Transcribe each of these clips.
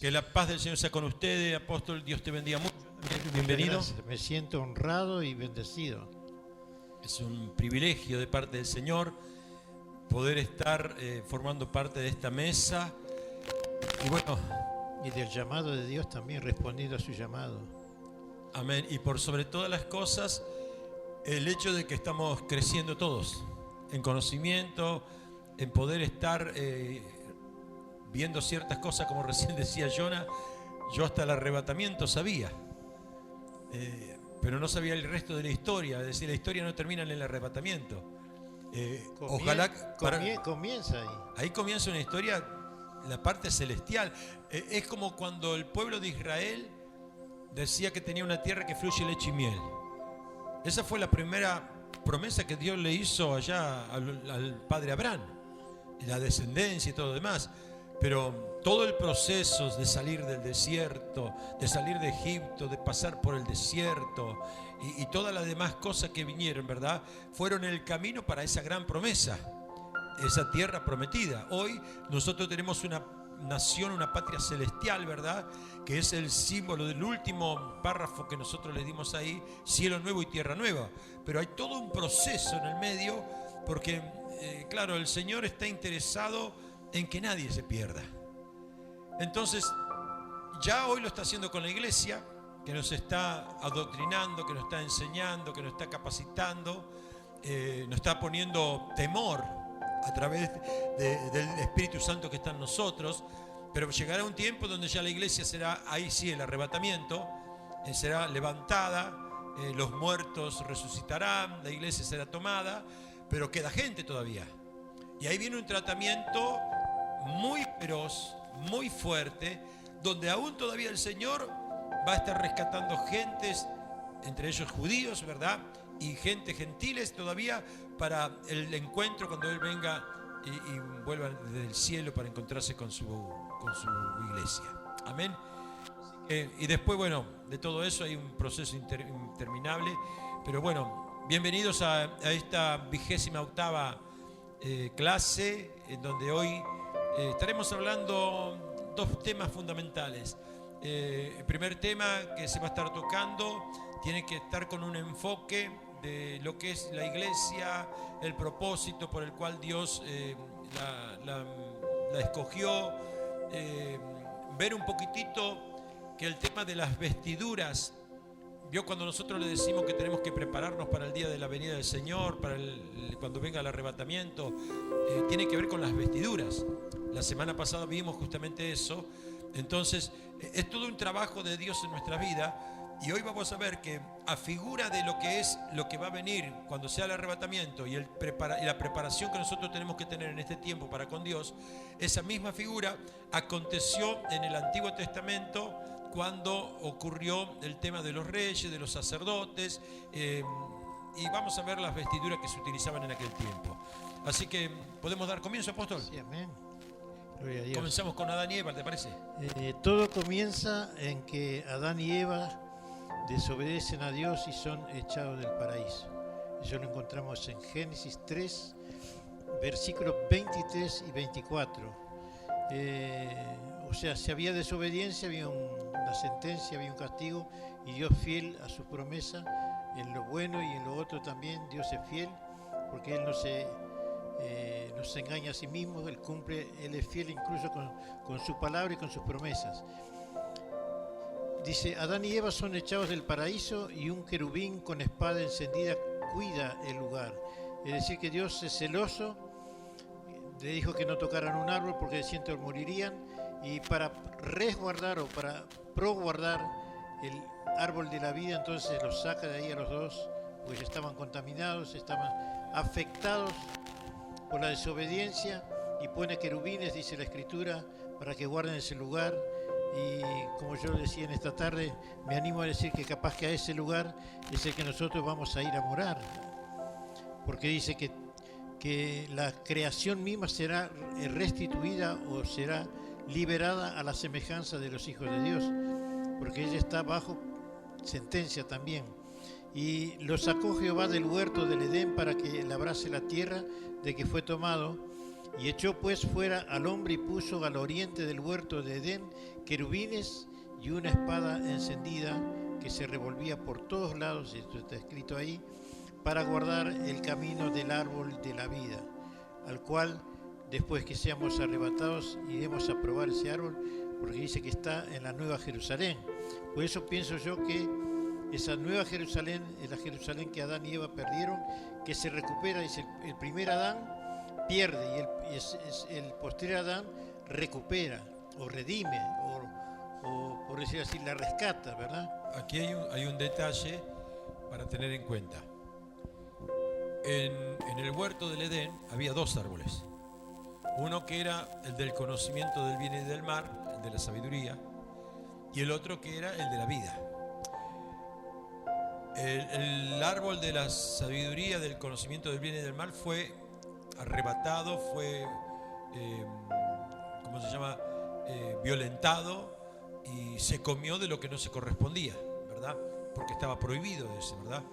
Que la paz del Señor sea con ustedes, apóstol. Dios te bendiga mucho. Bienvenido. Gracias. Me siento honrado y bendecido. Es un privilegio de parte del Señor poder estar formando parte de esta mesa. Y bueno, Y del llamado de Dios también, respondiendo a su llamado. amén. Y por sobre todas las cosas, el hecho de que estamos creciendo todos en conocimiento, en poder estar viendo ciertas cosas, como recién decía Jonah. Yo hasta el arrebatamiento sabía, pero no sabía el resto de la historia. Es decir, la historia no termina en el arrebatamiento. Ojalá comienza ahí. ahí comienza una historia, la parte celestial. Es como cuando el pueblo de Israel decía que tenía una tierra que fluye leche y miel. Esa fue la primera promesa que Dios le hizo allá al padre Abraham, y la descendencia y todo lo demás. Pero todo el proceso de salir del desierto, de salir de Egipto, de pasar por el desierto y todas las demás cosas que vinieron, ¿verdad?, fueron el camino para esa gran promesa, esa tierra prometida. Hoy nosotros tenemos una nación, una patria celestial, ¿verdad?, que es el símbolo del último párrafo que nosotros le dimos ahí, cielo nuevo y tierra nueva. Pero hay todo un proceso en el medio, porque claro, el Señor está interesado en que nadie se pierda. Entonces, ya hoy lo está haciendo con la iglesia, que nos está adoctrinando, que nos está enseñando, que nos está capacitando, nos está poniendo temor a través del Espíritu Santo que está en nosotros. Pero llegará un tiempo donde ya la iglesia será, ahí sí, el arrebatamiento, será levantada, los muertos resucitarán, la iglesia será tomada, pero queda gente todavía. Y ahí viene un tratamiento muy feroz, muy fuerte, donde aún todavía el Señor va a estar rescatando gentes, entre ellos judíos, ¿verdad?, y gente gentiles todavía, para el encuentro cuando Él venga y vuelva desde el cielo para encontrarse con su iglesia. Amén. Y después, bueno, de todo eso hay un proceso interminable. Pero bueno, bienvenidos a esta 28ª clase, en donde hoy estaremos hablando dos temas fundamentales. El primer tema que se va a estar tocando tiene que estar con un enfoque de lo que es la iglesia, el propósito por el cual Dios la escogió. Ver un poquitito que el tema de las vestiduras, vio, cuando nosotros le decimos que tenemos que prepararnos para el día de la venida del Señor, para cuando venga el arrebatamiento, tiene que ver con las vestiduras. La semana pasada vimos justamente eso. Entonces, es todo un trabajo de Dios en nuestra vida. Y hoy vamos a ver que a figura de lo que es, lo que va a venir cuando sea el arrebatamiento y la preparación que nosotros tenemos que tener en este tiempo para con Dios, esa misma figura aconteció en el Antiguo Testamento cuando ocurrió el tema de los reyes, de los sacerdotes, y vamos a ver las vestiduras que se utilizaban en aquel tiempo. Así que, ¿podemos dar comienzo, apóstol? Sí, amén. Gloria a Dios. Comenzamos con Adán y Eva, ¿te parece? Todo comienza en que Adán y Eva desobedecen a Dios y son echados del paraíso. Eso lo encontramos en Génesis 3, versículos 23 y 24. O sea, si había desobediencia, había una sentencia, había un castigo, y Dios, fiel a su promesa, en lo bueno y en lo otro también, Dios es fiel, porque Él no se engaña a sí mismo, Él cumple, Él es fiel incluso con su palabra y con sus promesas. Dice, Adán y Eva son echados del paraíso y un querubín con espada encendida cuida el lugar. Es decir, que Dios es celoso, le dijo que no tocaran un árbol porque de cierto morirían, y para resguardar o para proguardar el árbol de la vida, entonces los saca de ahí a los dos, pues estaban contaminados, estaban afectados por la desobediencia, y pone querubines, dice la Escritura, para que guarden ese lugar. Y como yo decía en esta tarde, me animo a decir que capaz que a ese lugar es el que nosotros vamos a ir a morar, porque dice que la creación misma será restituida o será liberada a la semejanza de los hijos de Dios, porque ella está bajo sentencia también. Y lo sacó Jehová del huerto del Edén para que labrase la tierra de que fue tomado, Y echó pues fuera al hombre y puso al oriente del huerto de Edén querubines y una espada encendida que se revolvía por todos lados, esto está escrito ahí, para guardar el camino del árbol de la vida, al cual después que seamos arrebatados iremos a probar ese árbol, porque dice que está en la Nueva Jerusalén. Por eso pienso yo que esa Nueva Jerusalén es la Jerusalén que Adán y Eva perdieron, que se recupera. Dice, el primer Adán pierde y el posterior Adán recupera o redime o por decir así la rescata, ¿verdad? Aquí hay un detalle para tener en cuenta. En el huerto del Edén había dos árboles. Uno que era el del conocimiento del bien y del mal, el de la sabiduría, y el otro que era el de la vida. El árbol de la sabiduría, del conocimiento del bien y del mal fue arrebatado, fue, ¿cómo se llama? Violentado, y se comió de lo que no se correspondía, ¿verdad? Porque estaba prohibido ese, ¿verdad?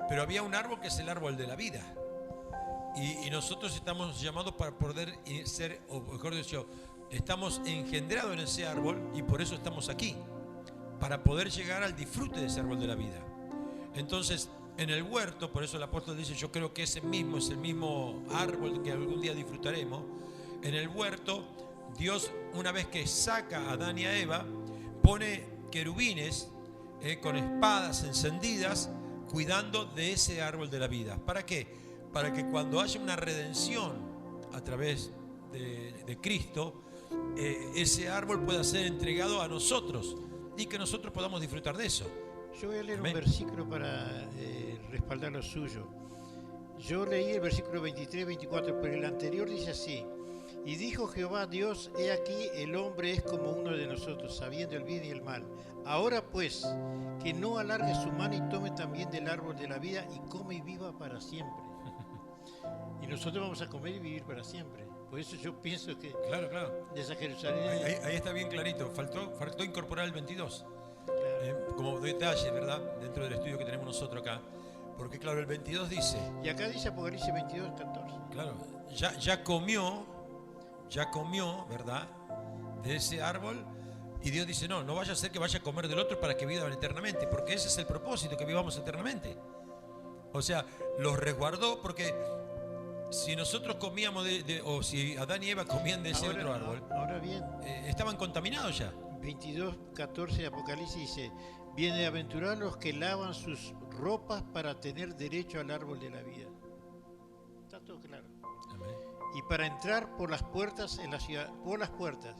Pero había un árbol que es el árbol de la vida. Y nosotros estamos llamados para poder ser, o mejor dicho, estamos engendrados en ese árbol y por eso estamos aquí, para poder llegar al disfrute de ese árbol de la vida. Entonces, en el huerto, por eso el apóstol dice, yo creo que ese mismo es el mismo árbol que algún día disfrutaremos. En el huerto, Dios, una vez que saca a Adán y a Eva, pone querubines con espadas encendidas, cuidando de ese árbol de la vida. ¿Para qué? Para que cuando haya una redención a través de Cristo, ese árbol pueda ser entregado a nosotros y que nosotros podamos disfrutar de eso. Yo voy a leer Amén. un versículo para respaldar lo suyo. Yo leí el versículo 23, 24, pero el anterior dice así: y dijo Jehová Dios, he aquí el hombre es como uno de nosotros, sabiendo el bien y el mal. Ahora pues, que no alargue su mano y tome también del árbol de la vida y come y viva para siempre. Y nosotros vamos a comer y vivir para siempre. Por eso yo pienso que Claro, claro. de esa Jerusalén... Ahí está bien clarito. Faltó incorporar el 22. Claro. Como detalle, ¿verdad? Dentro del estudio que tenemos nosotros acá. Porque claro, el 22 dice... Y acá dice Apocalipsis 22, 14. Claro, ya comió, ¿verdad? De ese árbol. Y Dios dice, no vaya a ser que vaya a comer del otro para que vivan eternamente. Porque ese es el propósito, que vivamos eternamente. O sea, los resguardó porque si nosotros comíamos o si Adán y Eva comían de ese otro árbol, ahora bien, estaban contaminados ya. 22, 14 de Apocalipsis dice: bienaventurados los que lavan sus ropas para tener derecho al árbol de la vida. Está todo claro. Amén. Y para entrar por las puertas en la ciudad, por las puertas,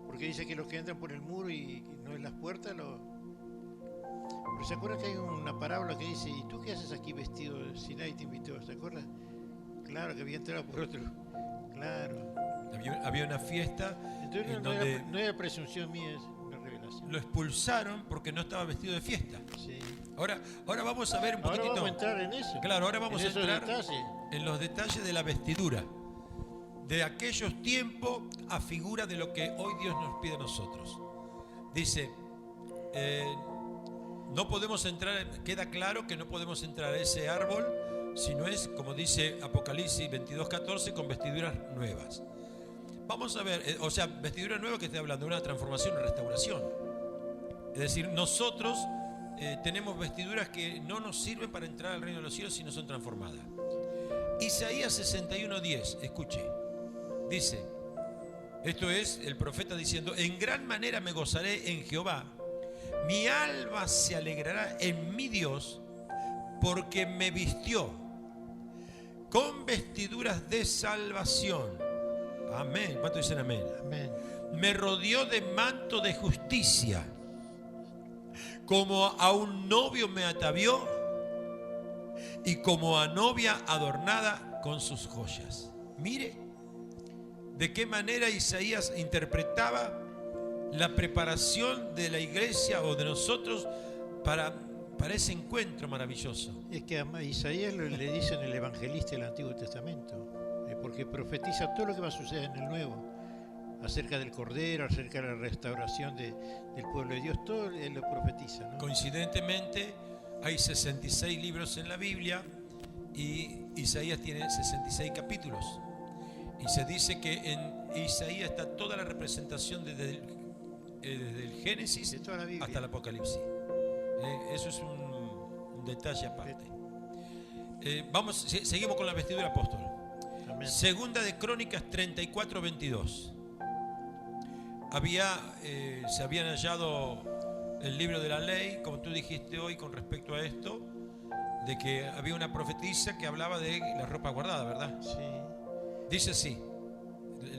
porque dice que los que entran por el muro y no en las puertas, pero ¿se acuerdan que hay una parábola que dice: ¿y tú qué haces aquí vestido si nadie te invitó? ¿Se acuerdan? Claro, que había entrado por otro. Claro. Había una fiesta. Entonces en no donde era presunción mía, es una revelación. lo expulsaron porque no estaba vestido de fiesta. Sí. Ahora vamos a ver un poquitito. Ahora vamos a entrar en eso. Claro, ahora vamos a entrar Detalles. en los detalles de la vestidura. De aquellos tiempos a figura de lo que hoy Dios nos pide a nosotros. Dice, no podemos entrar, queda claro que no podemos entrar a ese árbol si no es, como dice Apocalipsis 22:14, con vestiduras nuevas. Vamos a ver, o sea, vestidura nueva que estoy hablando de una transformación y restauración. Es decir, nosotros tenemos vestiduras que no nos sirven para entrar al reino de los cielos si no son transformadas. Isaías 61:10, escuche, dice, esto es el profeta diciendo, en gran manera me gozaré en Jehová, mi alma se alegrará en mi Dios, porque me vistió con vestiduras de salvación. Amén. ¿Cuántos dicen amén? Amén. Me rodeó de manto de justicia, como a un novio me atavió y como a novia adornada con sus joyas. Mire de qué manera Isaías interpretaba la preparación de la iglesia o de nosotros para ese encuentro maravilloso. Es que a Isaías le dicen el evangelista del Antiguo Testamento, porque profetiza todo lo que va a suceder en el Nuevo, acerca del Cordero, acerca de la restauración del pueblo de Dios, todo él lo profetiza, ¿no? Coincidentemente, hay 66 libros en la Biblia y Isaías tiene 66 capítulos. Y se dice que en Isaías está toda la representación desde el Génesis De toda la Biblia. hasta el Apocalipsis. Eso es un detalle aparte. Seguimos con la vestidura apóstol. Amén. Segunda de Crónicas 34:22. Se habían hallado el libro de la ley, como tú dijiste hoy con respecto a esto, de que había una profetisa que hablaba de la ropa guardada, ¿verdad? Sí. Dice así,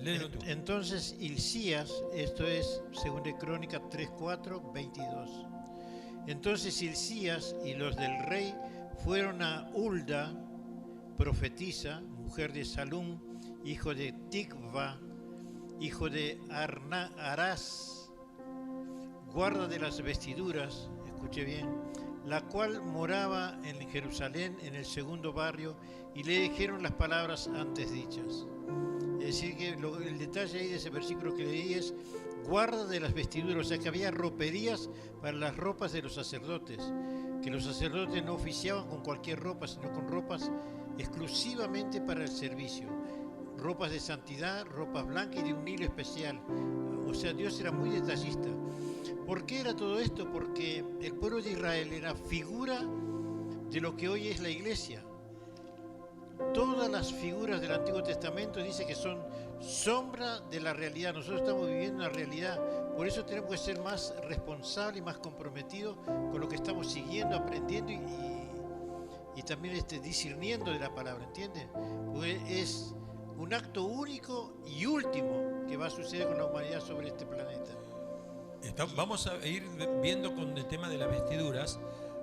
léelo tú. Entonces Hilcías, esto es 2 de Crónicas 3:4-22. Entonces Hilcías y los del rey fueron a Hulda, profetisa, mujer de Salum, hijo de Tikva, hijo de Arás, guarda de las vestiduras, escuche bien, la cual moraba en Jerusalén, en el segundo barrio, y le dijeron las palabras antes dichas. Es decir, que el detalle ahí de ese versículo que leí es guarda de las vestiduras, o sea que había roperías para las ropas de los sacerdotes, que los sacerdotes no oficiaban con cualquier ropa, sino con ropas exclusivamente para el servicio, ropas de santidad, ropas blancas y de un hilo especial. O sea, Dios era muy detallista. ¿Por qué era todo esto? Porque el pueblo de Israel era figura de lo que hoy es la iglesia. Todas las figuras del Antiguo Testamento dice que son sombra de la realidad. Nosotros estamos viviendo una realidad, por eso tenemos que ser más responsables y más comprometidos con lo que estamos siguiendo, aprendiendo y también discerniendo de la palabra, ¿entienden? Porque es un acto único y último que va a suceder con la humanidad sobre este planeta. Vamos a ir viendo con el tema de las vestiduras.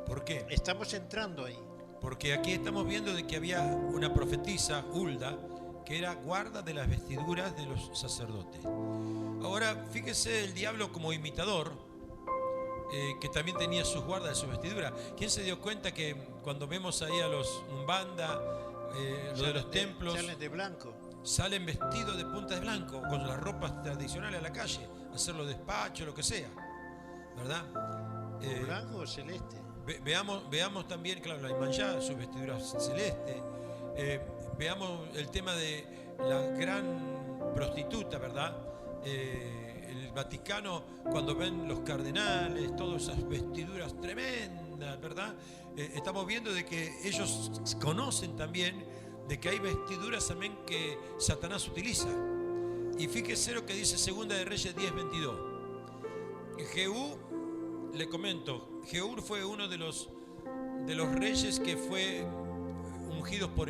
¿Por qué? Estamos entrando ahí. Porque aquí estamos viendo de que había una profetisa, Hulda, que era guarda de las vestiduras de los sacerdotes. Ahora, fíjese el diablo como imitador, que también tenía sus guardas de sus vestiduras. ¿Quién se dio cuenta que cuando vemos ahí a los Umbanda, los de los templos, salen de blanco? Salen vestidos de punta de blanco, con las ropas tradicionales a la calle, a hacer los despachos, lo que sea, ¿verdad? ¿Blanco o celeste? Veamos también, claro, la Imanjá, sus vestiduras celestes. Veamos el tema de la gran prostituta, ¿verdad? El Vaticano, cuando ven los cardenales, todas esas vestiduras tremendas, ¿verdad? Estamos viendo de que ellos conocen también de que hay vestiduras también que Satanás utiliza. Y fíjese lo que dice Segunda de Reyes 10:22. Jehú, le comento, Jehú fue uno de los reyes que fue ungidos por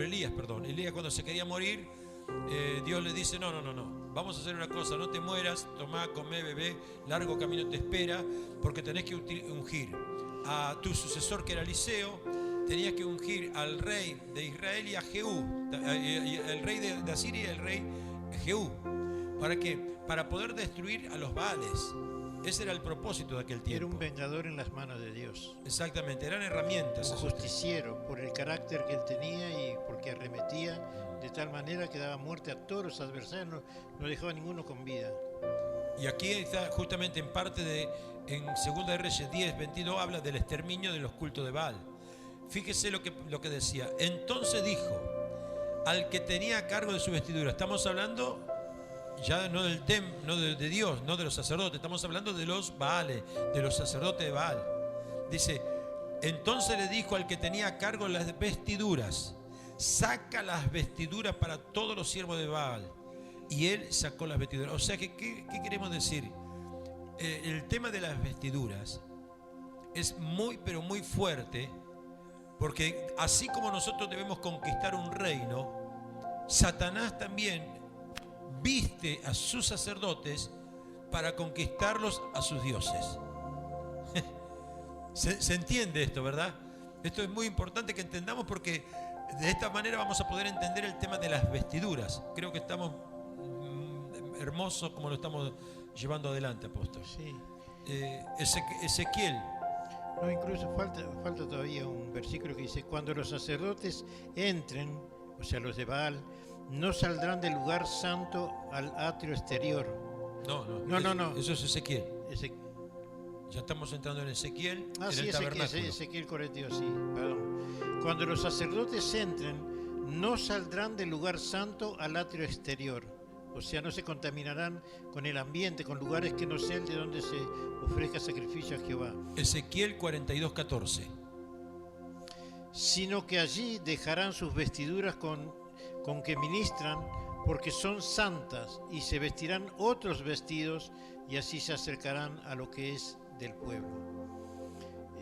Elías, perdón. Elías, cuando se quería morir, Dios le dice, no, vamos a hacer una cosa, no te mueras, tomá, comé, bebé, largo camino te espera, porque tenés que ungir a tu sucesor, que era Eliseo. Tenías que ungir al rey de Israel y a Jehú, el rey de Asiria y el rey Jehú. ¿Para qué? Para poder destruir a los Baales. Ese era el propósito de aquel tiempo. Era un vengador en las manos de Dios. Exactamente, eran herramientas. Un justiciero, por el carácter que él tenía y porque arremetía de tal manera que daba muerte a todos los adversarios, no dejaba ninguno con vida. Y aquí está justamente en parte en 2 de Reyes 10:22 habla del exterminio de los cultos de Baal. Fíjese lo que decía. Entonces dijo al que tenía a cargo de su vestidura. Estamos hablando ya no de Dios, no de los sacerdotes. Estamos hablando de los Baales, de los sacerdotes de Baal. Dice, entonces le dijo al que tenía a cargo las vestiduras, saca las vestiduras para todos los siervos de Baal. Y él sacó las vestiduras. O sea, ¿qué queremos decir? El tema de las vestiduras es muy, pero muy fuerte. Porque así como nosotros debemos conquistar un reino, Satanás también viste a sus sacerdotes para conquistarlos a sus dioses. ¿Se entiende esto, verdad? Esto es muy importante que entendamos, porque de esta manera vamos a poder entender el tema de las vestiduras. Creo que estamos hermosos como lo estamos llevando adelante, apóstol. Sí. Ezequiel. No, incluso falta todavía un versículo que dice, cuando los sacerdotes entren, o sea, los de Baal, no saldrán del lugar santo al atrio exterior. No. Eso es Ezequiel. Ya estamos entrando en Ezequiel, sí, el tabernáculo. Ezequiel 42, sí, perdón. Cuando los sacerdotes entren, no saldrán del lugar santo al atrio exterior. O sea, no se contaminarán con el ambiente, con lugares que no sean de donde se ofrezca sacrificio a Jehová. Ezequiel 42:14. Sino que allí dejarán sus vestiduras con que ministran, porque son santas, y se vestirán otros vestidos, y así se acercarán a lo que es del pueblo.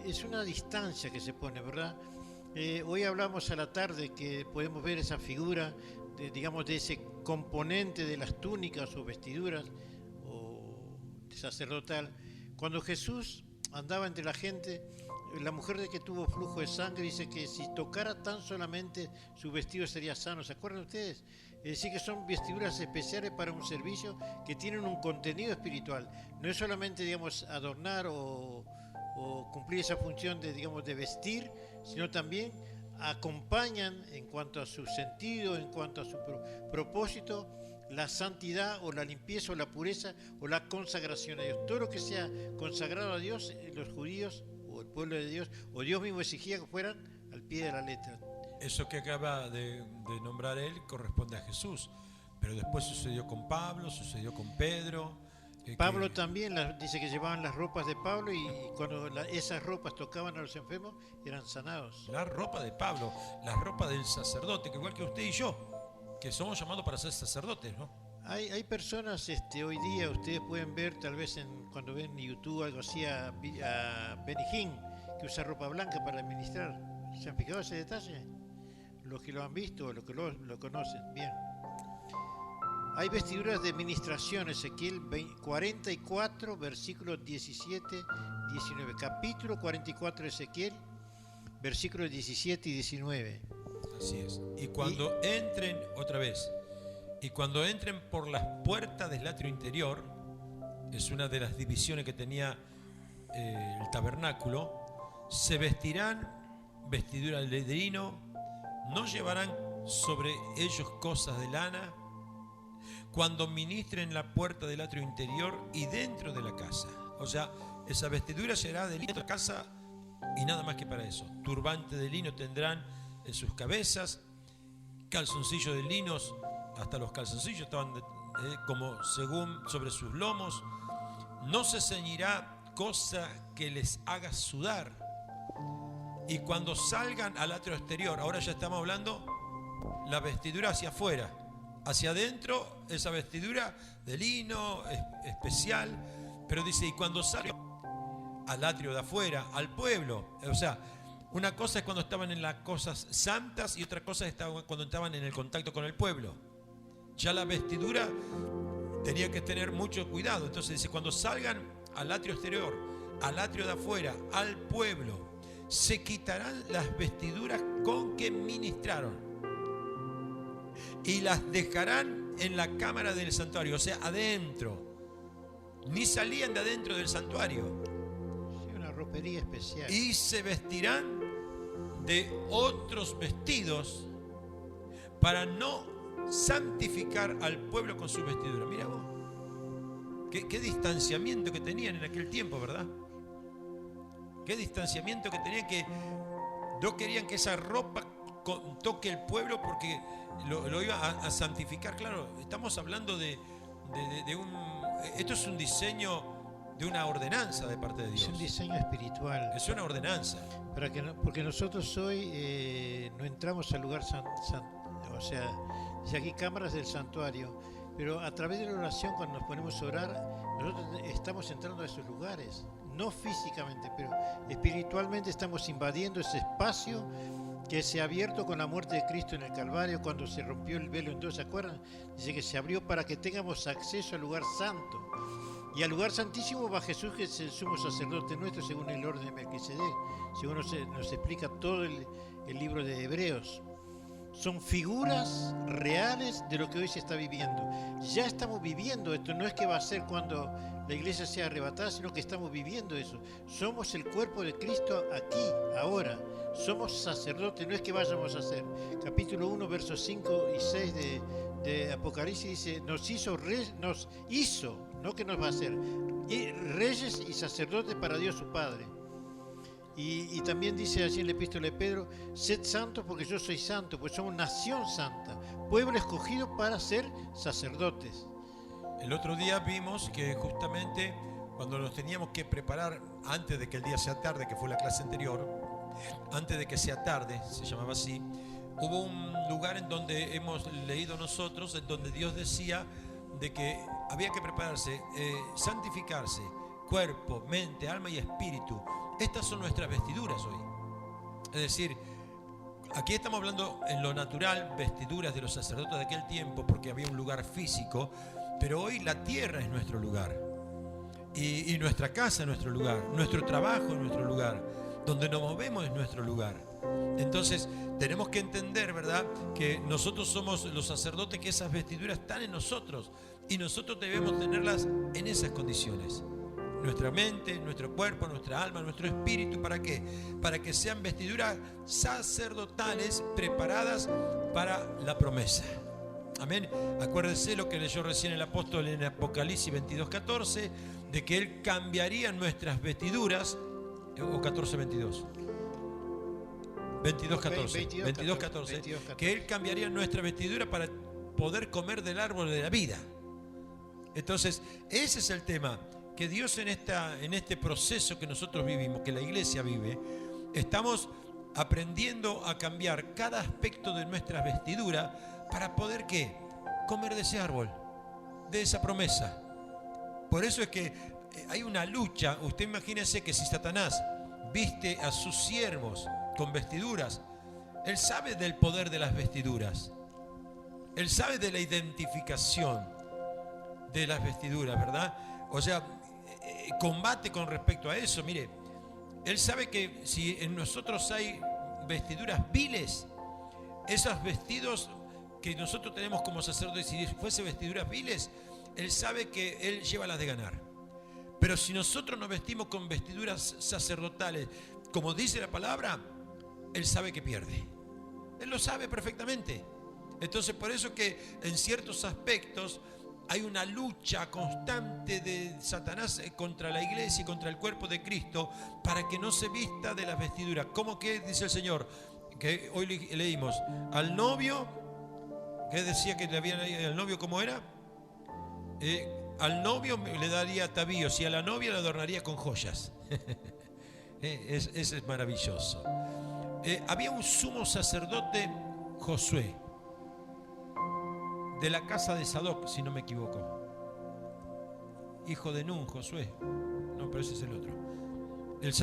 Es una distancia que se pone, ¿verdad? Hoy hablamos a la tarde que podemos ver esa figura, digamos, de ese componente de las túnicas o vestiduras o de sacerdotal. Cuando Jesús andaba entre la gente, la mujer de que tuvo flujo de sangre dice que si tocara tan solamente su vestido sería sano. ¿Se acuerdan ustedes? Es decir, que son vestiduras especiales para un servicio que tienen un contenido espiritual. No es solamente, digamos, adornar o cumplir esa función de, digamos, de vestir, sino también acompañan en cuanto a su sentido, en cuanto a su propósito, la santidad o la limpieza o la pureza o la consagración a Dios. Todo lo que sea consagrado a Dios, los judíos o el pueblo de Dios, o Dios mismo exigía que fueran al pie de la letra. Eso que acaba de nombrar él corresponde a Jesús, pero después sucedió con Pablo, sucedió con Pedro. Pablo también dice que llevaban las ropas de Pablo y cuando esas ropas tocaban a los enfermos eran sanados. La ropa de Pablo, la ropa del sacerdote, que igual que usted y yo, que somos llamados para ser sacerdotes, ¿no? Hay personas, hoy día ustedes pueden ver, tal vez cuando ven en YouTube algo así, a Benny Hinn, que usa ropa blanca para administrar. ¿Se han fijado ese detalle? Los que lo han visto o los que lo conocen, bien. Hay vestiduras de administración, Ezequiel 44, versículos 17, 19. Capítulo 44 de Ezequiel, versículos 17 y 19. Así es. Y cuando entren, otra vez, y cuando entren por las puertas del atrio interior, es una de las divisiones que tenía el tabernáculo, se vestirán vestiduras de lino, no llevarán sobre ellos cosas de lana, cuando ministren la puerta del atrio interior y dentro de la casa. O sea, esa vestidura será de lino de la casa y nada más que para eso. Turbante de lino tendrán en sus cabezas, calzoncillos de linos, hasta los calzoncillos estaban como según sobre sus lomos. No se ceñirá cosa que les haga sudar. Y cuando salgan al atrio exterior, ahora ya estamos hablando la vestidura hacia afuera. Hacia adentro, esa vestidura de lino especial, pero dice, y cuando salgan al atrio de afuera, al pueblo, o sea, una cosa es cuando estaban en las cosas santas y otra cosa es cuando estaban en el contacto con el pueblo. Ya la vestidura tenía que tener mucho cuidado. Entonces dice, cuando salgan al atrio exterior, al atrio de afuera, al pueblo, se quitarán las vestiduras con que ministraron y las dejarán en la cámara del santuario, o sea, adentro. Ni salían de adentro del santuario. Sí, una ropería especial. Y se vestirán de otros vestidos para no santificar al pueblo con su vestidura. Mira vos, qué distanciamiento que tenían en aquel tiempo, ¿verdad? Qué distanciamiento que tenían, que no querían que esa ropa toque el pueblo porque lo iba a santificar. Claro, estamos hablando de esto es un diseño de una ordenanza de parte de Dios. Es un diseño espiritual. Es una ordenanza. Porque nosotros hoy no entramos al lugar o sea, dice aquí cámaras del santuario, pero a través de la oración, cuando nos ponemos a orar, nosotros estamos entrando a esos lugares, no físicamente, pero espiritualmente estamos invadiendo ese espacio que se ha abierto con la muerte de Cristo en el Calvario, cuando se rompió el velo en dos, ¿se acuerdan? Dice que se abrió para que tengamos acceso al lugar santo. Y al lugar santísimo va Jesús, que es el sumo sacerdote nuestro, según el orden de Melquisedec, según nos explica todo el libro de Hebreos. Son figuras reales de lo que hoy se está viviendo. Ya estamos viviendo esto, no es que va a ser cuando la iglesia sea arrebatada, sino que estamos viviendo eso. Somos el cuerpo de Cristo aquí, ahora. Somos sacerdotes, no es que vayamos a ser. Capítulo 1, versos 5 y 6 de Apocalipsis dice, nos hizo, no que nos va a hacer, y reyes y sacerdotes para Dios su Padre. Y también dice allí en la epístola de Pedro, sed santos porque yo soy santo, pues somos nación santa, pueblo escogido para ser sacerdotes. El otro día vimos que justamente cuando nos teníamos que preparar antes de que el día sea tarde, que fue la clase anterior, antes de que sea tarde, se llamaba así, hubo un lugar en donde hemos leído nosotros, en donde Dios decía de que había que prepararse, santificarse, cuerpo, mente, alma y espíritu. Estas son nuestras vestiduras hoy. Es decir, aquí estamos hablando en lo natural, vestiduras de los sacerdotes de aquel tiempo, porque había un lugar físico, pero hoy la tierra es nuestro lugar. Y nuestra casa es nuestro lugar, nuestro trabajo es nuestro lugar, donde nos movemos es nuestro lugar. Entonces tenemos que entender, ¿verdad?, que nosotros somos los sacerdotes, que esas vestiduras están en nosotros y nosotros debemos tenerlas en esas condiciones. Nuestra mente, nuestro cuerpo, nuestra alma, nuestro espíritu, ¿para qué? Para que sean vestiduras sacerdotales preparadas para la promesa. Amén. Acuérdense lo que leyó recién el apóstol en Apocalipsis 22:14, de que Él cambiaría nuestras vestiduras, o 14:22. 22:14, que Él cambiaría nuestra vestidura para poder comer del árbol de la vida. Entonces, ese es el tema, que Dios en este proceso que nosotros vivimos, que la iglesia vive, estamos aprendiendo a cambiar cada aspecto de nuestra vestidura para poder, ¿qué?, comer de ese árbol, de esa promesa. Por eso es que hay una lucha. Usted imagínese que si Satanás viste a sus siervos con vestiduras, él sabe del poder de las vestiduras, él sabe de la identificación de las vestiduras, ¿verdad? O sea, combate con respecto a eso. Mire, él sabe que si en nosotros hay vestiduras viles, esos vestidos que nosotros tenemos como sacerdotes, si fuese vestiduras viles, él sabe que él lleva las de ganar. Pero si nosotros nos vestimos con vestiduras sacerdotales, como dice la palabra, él sabe que pierde. Él lo sabe perfectamente. Entonces, por eso que en ciertos aspectos hay una lucha constante de Satanás contra la iglesia y contra el cuerpo de Cristo, para que no se vista de las vestiduras. ¿Cómo que dice el Señor? Que hoy leímos al novio, que decía que le habían al novio, ¿cómo era? Al novio le daría atavíos y a la novia le adornaría con joyas. Ese es maravilloso. Había un sumo sacerdote, Josué, de la casa de Sadoc, si no me equivoco. Hijo de Nun, Josué. No, pero ese es el otro. El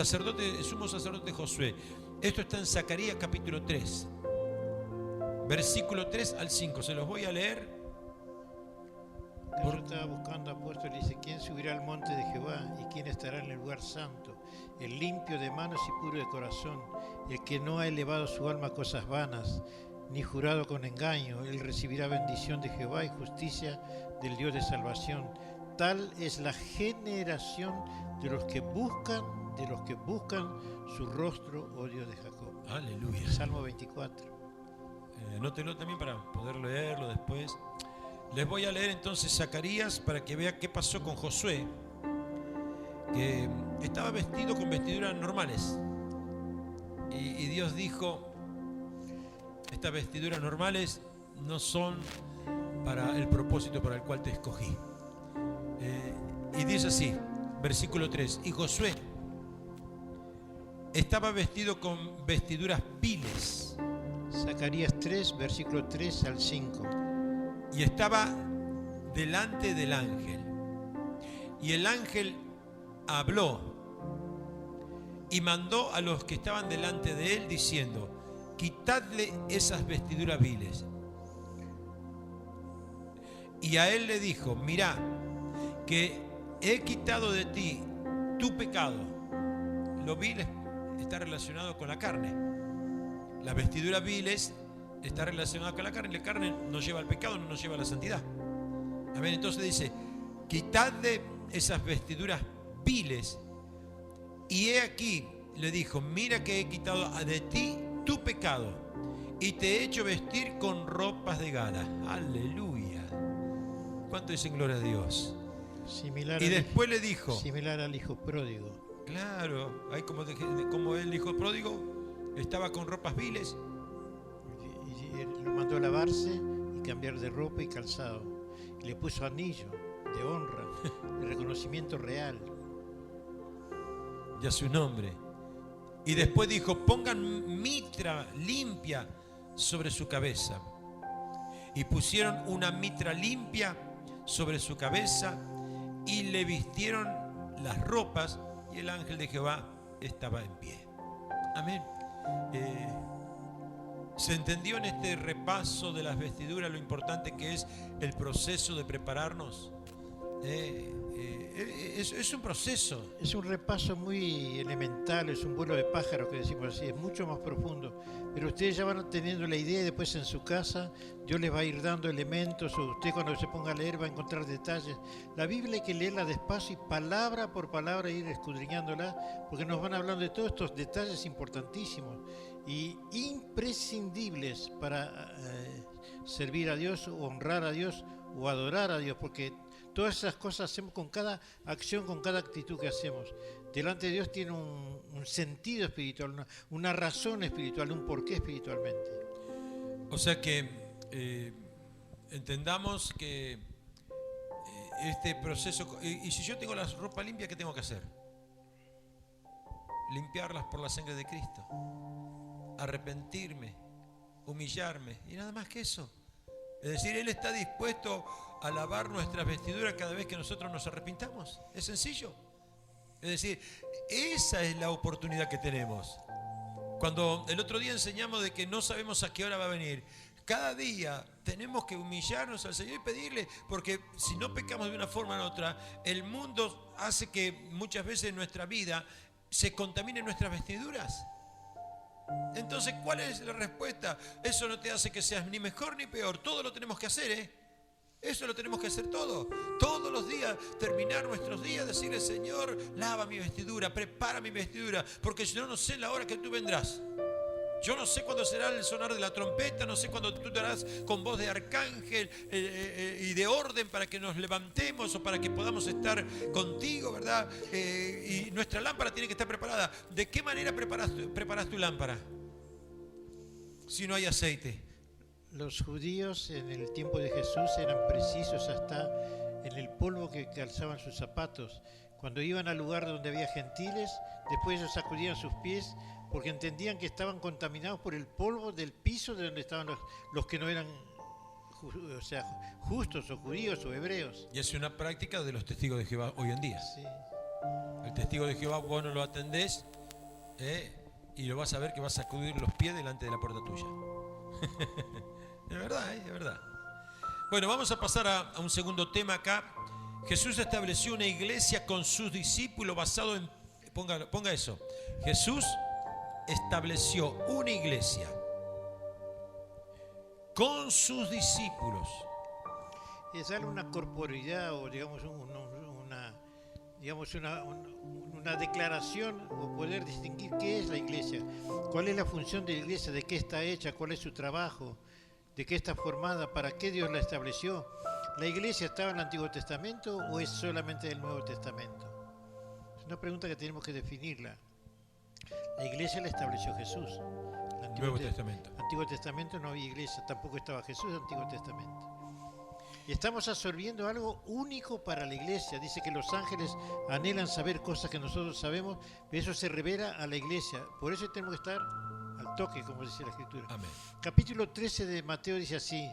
sumo sacerdote Josué. Esto está en Zacarías capítulo 3. Versículo 3 al 5. Se los voy a leer. Yo estaba buscando apóstol y dice, ¿quién subirá al monte de Jehová y quién estará en el lugar santo? El limpio de manos y puro de corazón, el que no ha elevado su alma a cosas vanas, ni jurado con engaño. Él recibirá bendición de Jehová y justicia del Dios de salvación. Tal es la generación de los que buscan su rostro, oh Dios de Jacob. Aleluya. Salmo 24. Anótelo también para poder leerlo después. Les voy a leer entonces Zacarías para que vea qué pasó con Josué, que estaba vestido con vestiduras normales. Y Dios dijo, estas vestiduras normales no son para el propósito para el cual te escogí. Y dice así, versículo 3, y Josué estaba vestido con vestiduras viles. Zacarías 3, versículo 3 al 5. Y estaba delante del ángel. Y el ángel habló y mandó a los que estaban delante de él diciendo, quitadle esas vestiduras viles. Y a él le dijo, mirá, que he quitado de ti tu pecado. Lo vil está relacionado con la carne. Las vestiduras viles está relacionada con la carne. La carne nos lleva al pecado, no nos lleva a la santidad. Amén. Entonces dice, quitadle esas vestiduras viles. Y he aquí, le dijo, mira que he quitado de ti tu pecado y te he hecho vestir con ropas de gala. Aleluya. ¿Cuánto dicen gloria a Dios? Similar y después le dijo, similar al hijo pródigo. Claro, ahí como el hijo pródigo estaba con ropas viles. Y él lo mandó a lavarse y cambiar de ropa y calzado. Y le puso anillo de honra, de reconocimiento real. Y a su nombre. Y después dijo, pongan mitra limpia sobre su cabeza. Y pusieron una mitra limpia sobre su cabeza y le vistieron las ropas y el ángel de Jehová estaba en pie. Amén. ¿Se entendió en este repaso de las vestiduras lo importante que es el proceso de prepararnos? Es un proceso. Es un repaso muy elemental, es un vuelo de pájaro, que decimos así, es mucho más profundo. Pero ustedes ya van teniendo la idea y después en su casa Dios les va a ir dando elementos, o usted cuando se ponga a leer va a encontrar detalles. La Biblia hay que leerla despacio y palabra por palabra ir escudriñándola, porque nos van hablando de todos estos detalles importantísimos y imprescindibles para servir a Dios, o honrar a Dios o adorar a Dios, porque todas esas cosas hacemos con cada acción, con cada actitud que hacemos. Delante de Dios tiene un sentido espiritual, una razón espiritual, un porqué espiritualmente. O sea que entendamos que este proceso... Y si yo tengo la ropa limpia, ¿qué tengo que hacer? Limpiarlas por la sangre de Cristo. Arrepentirme, humillarme y nada más que eso. Es decir, Él está dispuesto a lavar nuestras vestiduras cada vez que nosotros nos arrepintamos. Es sencillo. Es decir, esa es la oportunidad que tenemos. Cuando el otro día enseñamos de que no sabemos a qué hora va a venir, cada día tenemos que humillarnos al Señor y pedirle, porque si no pecamos de una forma u otra, el mundo hace que muchas veces nuestra vida se contamine nuestras vestiduras. Entonces, ¿cuál es la respuesta? Eso no te hace que seas ni mejor ni peor. Todo lo tenemos que hacer, Eso lo tenemos que hacer todo. Todos los días, terminar nuestros días, decirle, Señor, lava mi vestidura, prepara mi vestidura, porque yo no sé la hora que tú vendrás. Yo no sé cuándo será el sonar de la trompeta, no sé cuándo tú te harás con voz de arcángel y de orden para que nos levantemos o para que podamos estar contigo, ¿verdad? Y nuestra lámpara tiene que estar preparada. ¿De qué manera preparas tu lámpara? Si no hay aceite. Los judíos en el tiempo de Jesús eran precisos hasta en el polvo que calzaban sus zapatos. Cuando iban al lugar donde había gentiles, después ellos sacudían sus pies porque entendían que estaban contaminados por el polvo del piso de donde estaban los que no eran justos o judíos o hebreos. Y es una práctica de los testigos de Jehová hoy en día. Sí. El testigo de Jehová, vos no lo atendés y lo vas a ver que vas a sacudir los pies delante de la puerta tuya. Es verdad, es verdad. Bueno, vamos a pasar a un segundo tema acá. Jesús estableció una iglesia con sus discípulos basado en... Ponga eso. Jesús estableció una iglesia con sus discípulos. Es darle una corporeidad o digamos una declaración o poder distinguir qué es la iglesia, cuál es la función de la iglesia, de qué está hecha, cuál es su trabajo, de qué está formada, para qué Dios la estableció. ¿La iglesia estaba en el Antiguo Testamento o es solamente del Nuevo Testamento? Es una pregunta que tenemos que definirla. La iglesia la estableció Jesús. Nuevo Testamento. Antiguo Testamento no había iglesia, tampoco estaba Jesús en el Antiguo Testamento. Y estamos absorbiendo algo único para la iglesia. Dice que los ángeles anhelan saber cosas que nosotros sabemos, pero eso se revela a la iglesia. Por eso tenemos que estar al toque, como dice la Escritura. Amén. Capítulo 13 de Mateo dice así.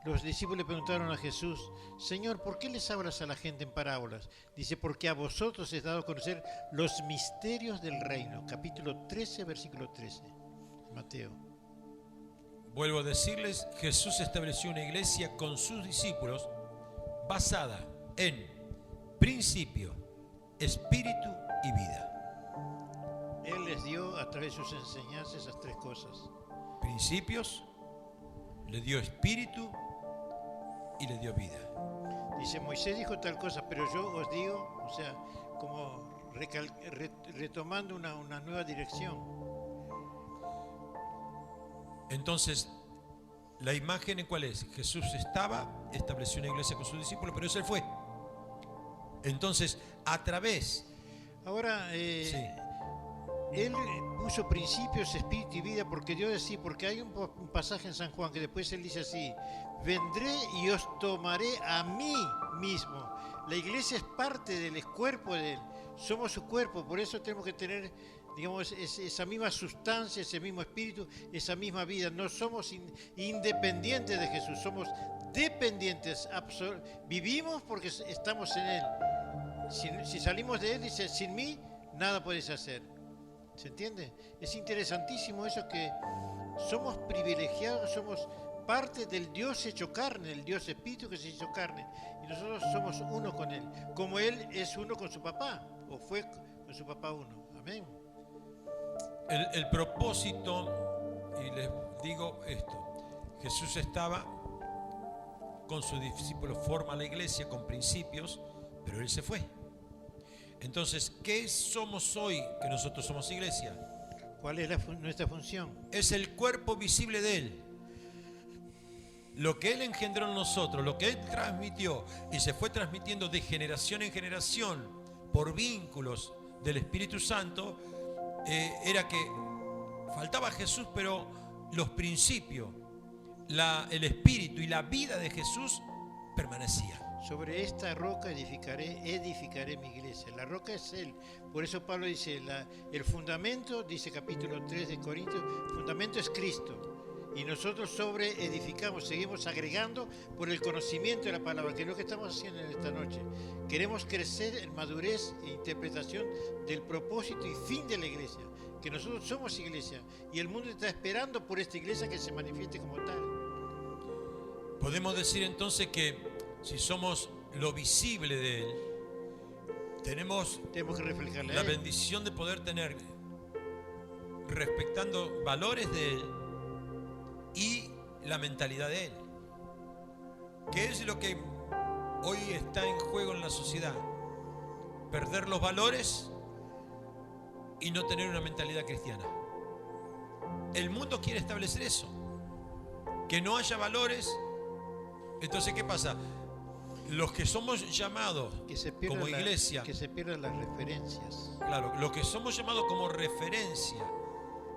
Los discípulos le preguntaron a Jesús, Señor, ¿por qué les hablas a la gente en parábolas? Dice, porque a vosotros es dado a conocer los misterios del reino. Capítulo 13, versículo 13. Mateo. Vuelvo a decirles, Jesús estableció una iglesia con sus discípulos basada en principio, espíritu y vida. Él les dio a través de sus enseñanzas esas tres cosas. Principios, le dio espíritu y le dio vida. Dice, Moisés dijo tal cosa, pero yo os digo, o sea, como retomando una nueva dirección. Entonces, ¿la imagen en cuál es? Jesús estableció una iglesia con sus discípulos, pero él fue. Entonces, a través Ahora, Sí, Él puso principios, espíritu y vida, porque Dios decía, porque hay un pasaje en San Juan que después Él dice así: vendré y os tomaré a mí mismo. La iglesia es parte del cuerpo de Él, somos su cuerpo, por eso tenemos que tener, digamos, esa misma sustancia, ese mismo espíritu, esa misma vida. No somos independientes de Jesús, somos dependientes, vivimos porque estamos en Él. Si salimos de Él, dice, sin mí nada podéis hacer. ¿Se entiende? Es interesantísimo eso, que somos privilegiados, somos parte del Dios hecho carne, el Dios espíritu que se hizo carne. Y nosotros somos uno con Él, como Él es uno con su papá, o fue con su papá uno. Amén. el propósito, y les digo esto, Jesús estaba con sus discípulos, forma la iglesia con principios, pero Él se fue. Entonces, ¿qué somos hoy que nosotros somos iglesia? ¿Cuál es nuestra función? Es el cuerpo visible de Él. Lo que Él engendró en nosotros, lo que Él transmitió y se fue transmitiendo de generación en generación por vínculos del Espíritu Santo, era que faltaba Jesús, pero los principios, el Espíritu y la vida de Jesús permanecían. Sobre esta roca edificaré mi iglesia. La roca es Él. Por eso Pablo dice, el fundamento, dice capítulo 3 de Corintios, el fundamento es Cristo. Y nosotros sobre edificamos, seguimos agregando por el conocimiento de la palabra, que es lo que estamos haciendo en esta noche. Queremos crecer en madurez e interpretación del propósito y fin de la iglesia. Que nosotros somos iglesia y el mundo está esperando por esta iglesia que se manifieste como tal. Podemos decir entonces que si somos lo visible de Él, tenemos que reflejarle la bendición de poder tener, respetando valores de Él y la mentalidad de Él, que es lo que hoy está en juego en la sociedad: perder los valores y no tener una mentalidad cristiana. El mundo quiere establecer eso, que no haya valores. Entonces, ¿qué pasa? Los que somos llamados como iglesia, que se pierdan las referencias. Claro, los que somos llamados como referencia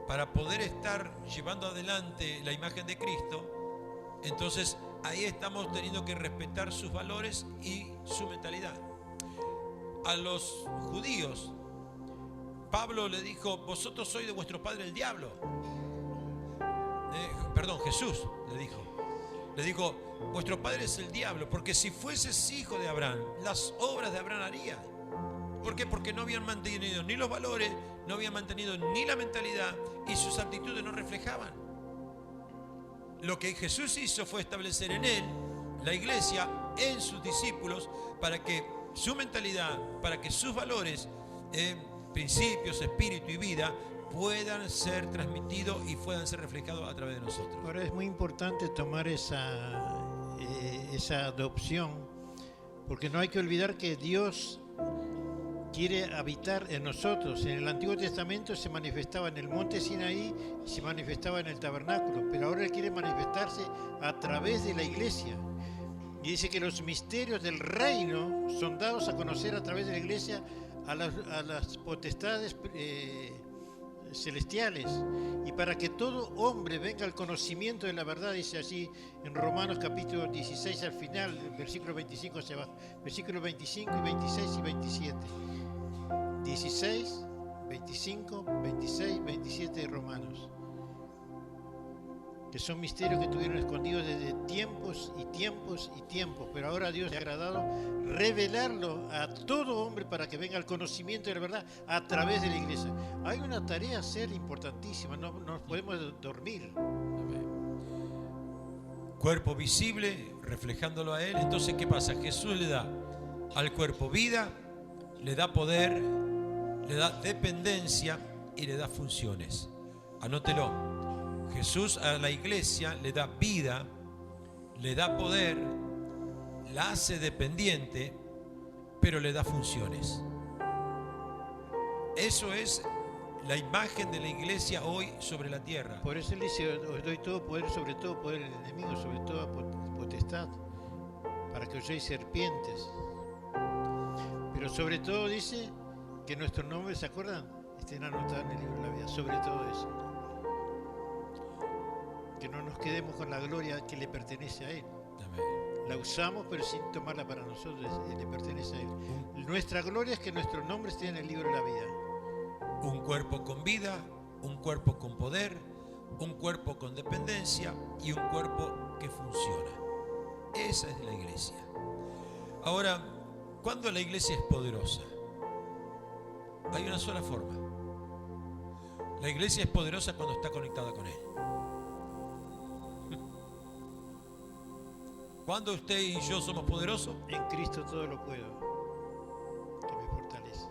para poder estar llevando adelante la imagen de Cristo, entonces ahí estamos teniendo que respetar sus valores y su mentalidad. A los judíos, Pablo le dijo: vosotros sois de vuestro padre el diablo. Jesús le dijo: vuestro padre es el diablo, porque si fueses hijo de Abraham, las obras de Abraham haría. ¿Por qué? Porque no habían mantenido ni los valores, no habían mantenido ni la mentalidad, y sus actitudes no reflejaban. Lo que Jesús hizo fue establecer en Él la iglesia, en sus discípulos, para que su mentalidad, para que sus valores, principios, espíritu y vida puedan ser transmitidos y puedan ser reflejados a través de nosotros. Ahora es muy importante tomar esa adopción, porque no hay que olvidar que Dios quiere habitar en nosotros. En el Antiguo Testamento se manifestaba en el monte Sinaí y se manifestaba en el tabernáculo, pero ahora Él quiere manifestarse a través de la iglesia. Y dice que los misterios del reino son dados a conocer a través de la iglesia a las potestades celestiales, y para que todo hombre venga al conocimiento de la verdad, dice así en Romanos capítulo 16 al final, versículo 25 hacia abajo, versículos 25 y 26 y 27. 16, 25, 26, 27 de Romanos, que son misterios que estuvieron escondidos desde tiempos y tiempos y tiempos, pero ahora a Dios le ha agradado revelarlo a todo hombre para que venga al conocimiento de la verdad a través de la iglesia. Hay una tarea a hacer importantísima, no nos podemos dormir. Cuerpo visible, reflejándolo a Él. Entonces, ¿qué pasa? Jesús le da al cuerpo vida, le da poder, le da dependencia y le da funciones. Anótelo. Jesús a la iglesia le da vida, le da poder, la hace dependiente, pero le da funciones. Eso es la imagen de la iglesia hoy sobre la tierra. Por eso Él dice: os doy todo poder, sobre todo poder del enemigo, sobre toda potestad, para que os seáis serpientes. Pero sobre todo dice Que nuestros nombres, ¿se acuerdan? Estén anotados en el libro de la vida, sobre todo eso. Que no nos quedemos con la gloria que le pertenece a Él. Amén. La usamos, pero sin tomarla para nosotros, le pertenece a Él. Nuestra gloria es que nuestros nombres estén en el libro de la vida. Un cuerpo con vida, un cuerpo con poder, un cuerpo con dependencia y un cuerpo que funciona. Esa es la iglesia. Ahora, ¿cuándo la iglesia es poderosa? Hay una sola forma. La iglesia es poderosa cuando está conectada con Él. ¿Cuándo usted y yo somos poderosos? En Cristo todo lo puedo, que me fortalece.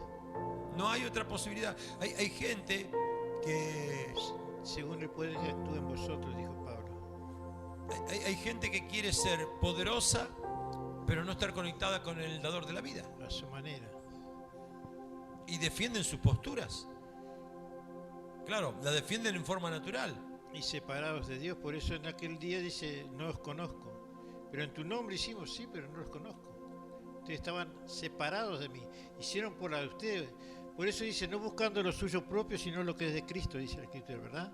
No hay otra posibilidad. Hay gente que... Según el poder que actúa en vosotros, dijo Pablo. Hay gente que quiere ser poderosa, pero no estar conectada con el dador de la vida. A su manera. Y defienden sus posturas. Claro, la defienden en forma natural. Y separados de Dios, por eso en aquel día dice, no os conozco. Pero en tu nombre hicimos, sí, pero no los conozco. Ustedes estaban separados de mí. Hicieron por la de ustedes. Por eso dice, no buscando lo suyo propio, sino lo que es de Cristo, dice la Escritura, ¿verdad?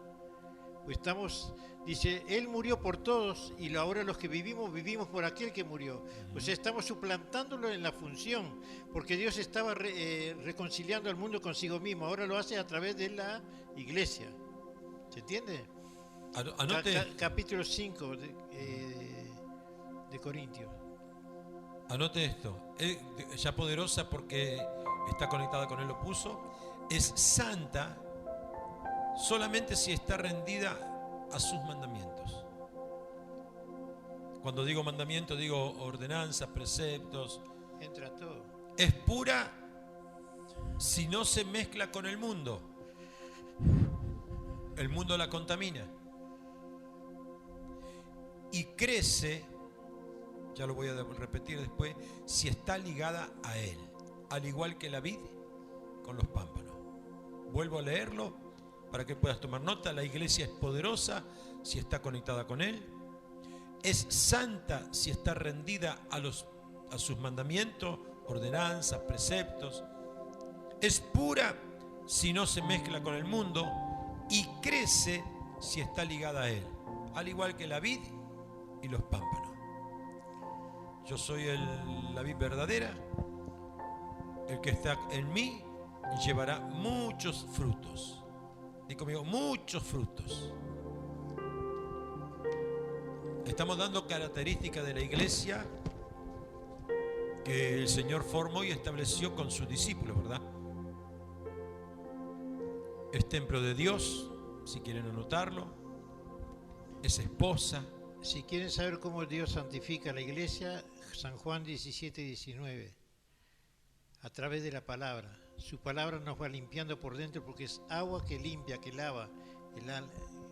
Pues estamos, dice, Él murió por todos y ahora los que vivimos, vivimos por aquel que murió. O sea, estamos suplantándolo en la función, porque Dios estaba reconciliando al mundo consigo mismo. Ahora lo hace a través de la iglesia. ¿Se entiende? Anote, Capítulo 5 de Corintios. anote esto. Ya poderosa porque está conectada con Él, lo puso. Es santa solamente si está rendida a sus mandamientos. Cuando digo mandamientos, digo ordenanzas, preceptos. Entra todo. Es pura si no se mezcla con el mundo. El mundo la contamina. Y crece, ya lo voy a repetir después, si está ligada a Él. Al igual que la vid con los pámpanos. Vuelvo a leerlo para que puedas tomar nota. La iglesia es poderosa si está conectada con Él. Es santa si está rendida a sus mandamientos, ordenanzas, preceptos. Es pura si no se mezcla con el mundo. Y crece si está ligada a Él. Al igual que la vid y los pámpanos. Yo soy la vid verdadera. El que está en mí llevará muchos frutos. Dí conmigo, muchos frutos. Estamos dando características de la iglesia que el Señor formó y estableció con sus discípulos, ¿verdad? Es templo de Dios, si quieren anotarlo. Es esposa. Si quieren saber cómo Dios santifica la iglesia, San Juan 17-19. A través de la palabra. Su palabra nos va limpiando por dentro porque es agua que limpia, que lava.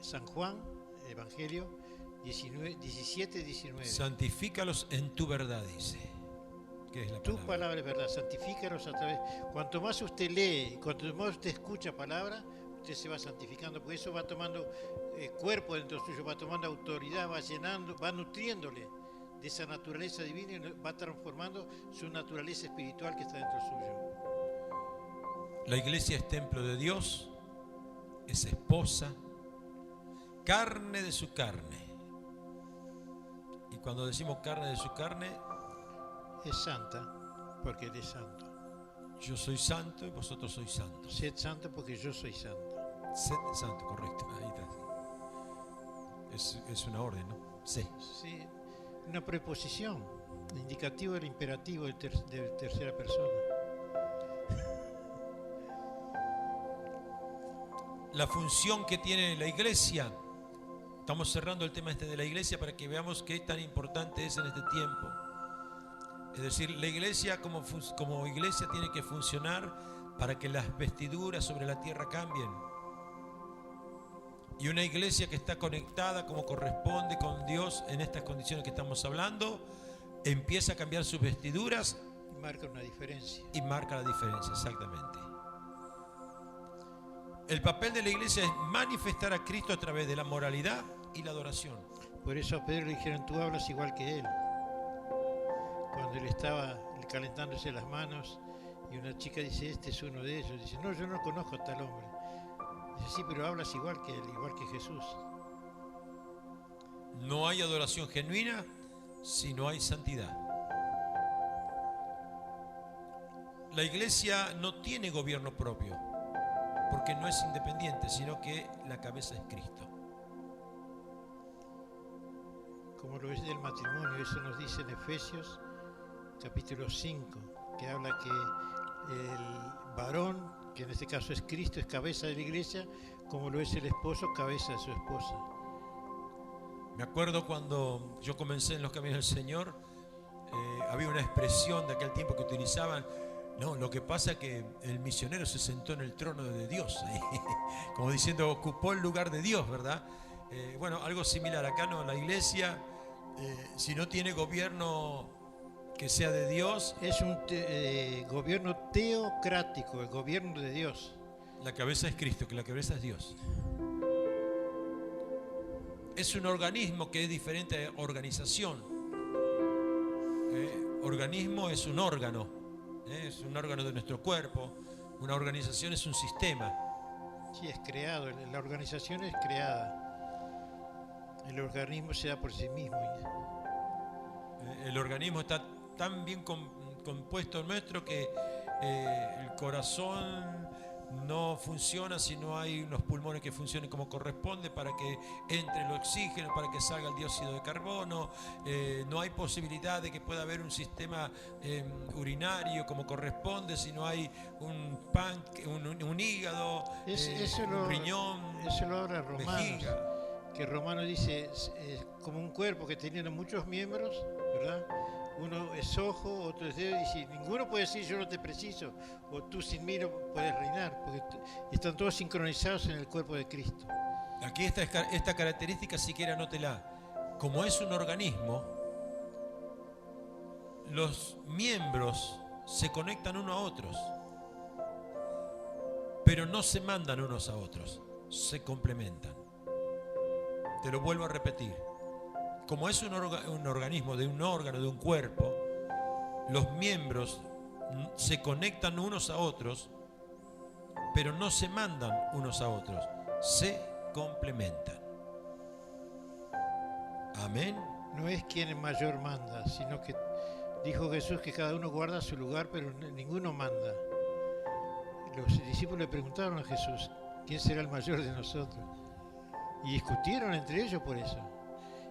San Juan, Evangelio 17-19. Santifícalos en tu verdad, dice. ¿Qué es la palabra? Tu palabra es verdad, santifícalos a través. Cuanto más usted lee, cuanto más usted escucha palabra, usted se va santificando, porque eso va tomando cuerpo dentro suyo, va tomando autoridad, va llenando, va nutriéndole de esa naturaleza divina y va transformando su naturaleza espiritual que está dentro suyo. La iglesia es templo de Dios, es esposa, carne de su carne. Y cuando decimos carne de su carne, es santa, porque Él es santo. Yo soy santo y vosotros sois santos. Sed santo porque yo soy santo. Sed santo, correcto. Ahí está. Es una orden, ¿no? Sí. Sí, una preposición, indicativo del imperativo de tercera persona. La función que tiene la iglesia. Estamos cerrando el tema de la iglesia para que veamos qué tan importante es en este tiempo. Es decir, la iglesia como iglesia tiene que funcionar para que las vestiduras sobre la tierra cambien. Y una iglesia que está conectada como corresponde con Dios en estas condiciones que estamos hablando, empieza a cambiar sus vestiduras. Y marca una diferencia. Y marca la diferencia, exactamente. El papel de la iglesia es manifestar a Cristo a través de la moralidad y la adoración. Por eso a Pedro le dijeron, tú hablas igual que él. Cuando él estaba calentándose las manos Y una chica dice, este es uno de ellos. Dice, no, yo no conozco a tal hombre. Dice, sí, pero hablas igual que él, igual que Jesús. No hay adoración genuina si no hay santidad. La iglesia no tiene gobierno propio, porque no es independiente, sino que la cabeza es Cristo. Como lo es del matrimonio, eso nos dice en Efesios capítulo 5, que habla que el varón, que en este caso es Cristo, es cabeza de la iglesia, como lo es el esposo, cabeza de su esposa. Me acuerdo cuando yo comencé en los caminos del Señor, había una expresión de aquel tiempo que utilizaban, no, lo que pasa es que el misionero se sentó en el trono de Dios, como diciendo, ocupó el lugar de Dios, ¿verdad? Bueno, algo similar acá, ¿no? La iglesia, si no tiene gobierno que sea de Dios, Es un gobierno teocrático, el gobierno de Dios. la cabeza es Cristo, que la cabeza es Dios. Es un organismo que es diferente a organización. Organismo es un órgano de nuestro cuerpo. Una organización es un sistema. Sí, es creado, la organización es creada. El organismo se da por sí mismo. El organismo está tan bien compuesto nuestro que el corazón no funciona si no hay unos pulmones que funcionen como corresponde para que entre el oxígeno, para que salga el dióxido de carbono. No hay posibilidad de que pueda haber un sistema urinario como corresponde si no hay un hígado, un riñón, eso lo habla Romanos, vejiga. que Romano dice, es como un cuerpo que teniendo muchos miembros, ¿verdad? Uno es ojo, otro es dedo, y si ninguno puede decir yo no te preciso, o tú sin mí no puedes reinar, porque están todos sincronizados en el cuerpo de Cristo. Aquí esta característica, siquiera anótela. Como es un organismo, los miembros se conectan unos a otros, pero no se mandan unos a otros, se complementan. Te lo vuelvo a repetir. Como es un organismo, de un órgano, de un cuerpo, los miembros se conectan unos a otros, pero no se mandan unos a otros, se complementan. Amén. No es quien mayor manda, sino que dijo Jesús que cada uno guarda su lugar, pero ninguno manda. Los discípulos le preguntaron a Jesús, ¿quién será el mayor de nosotros? Y discutieron entre ellos por eso.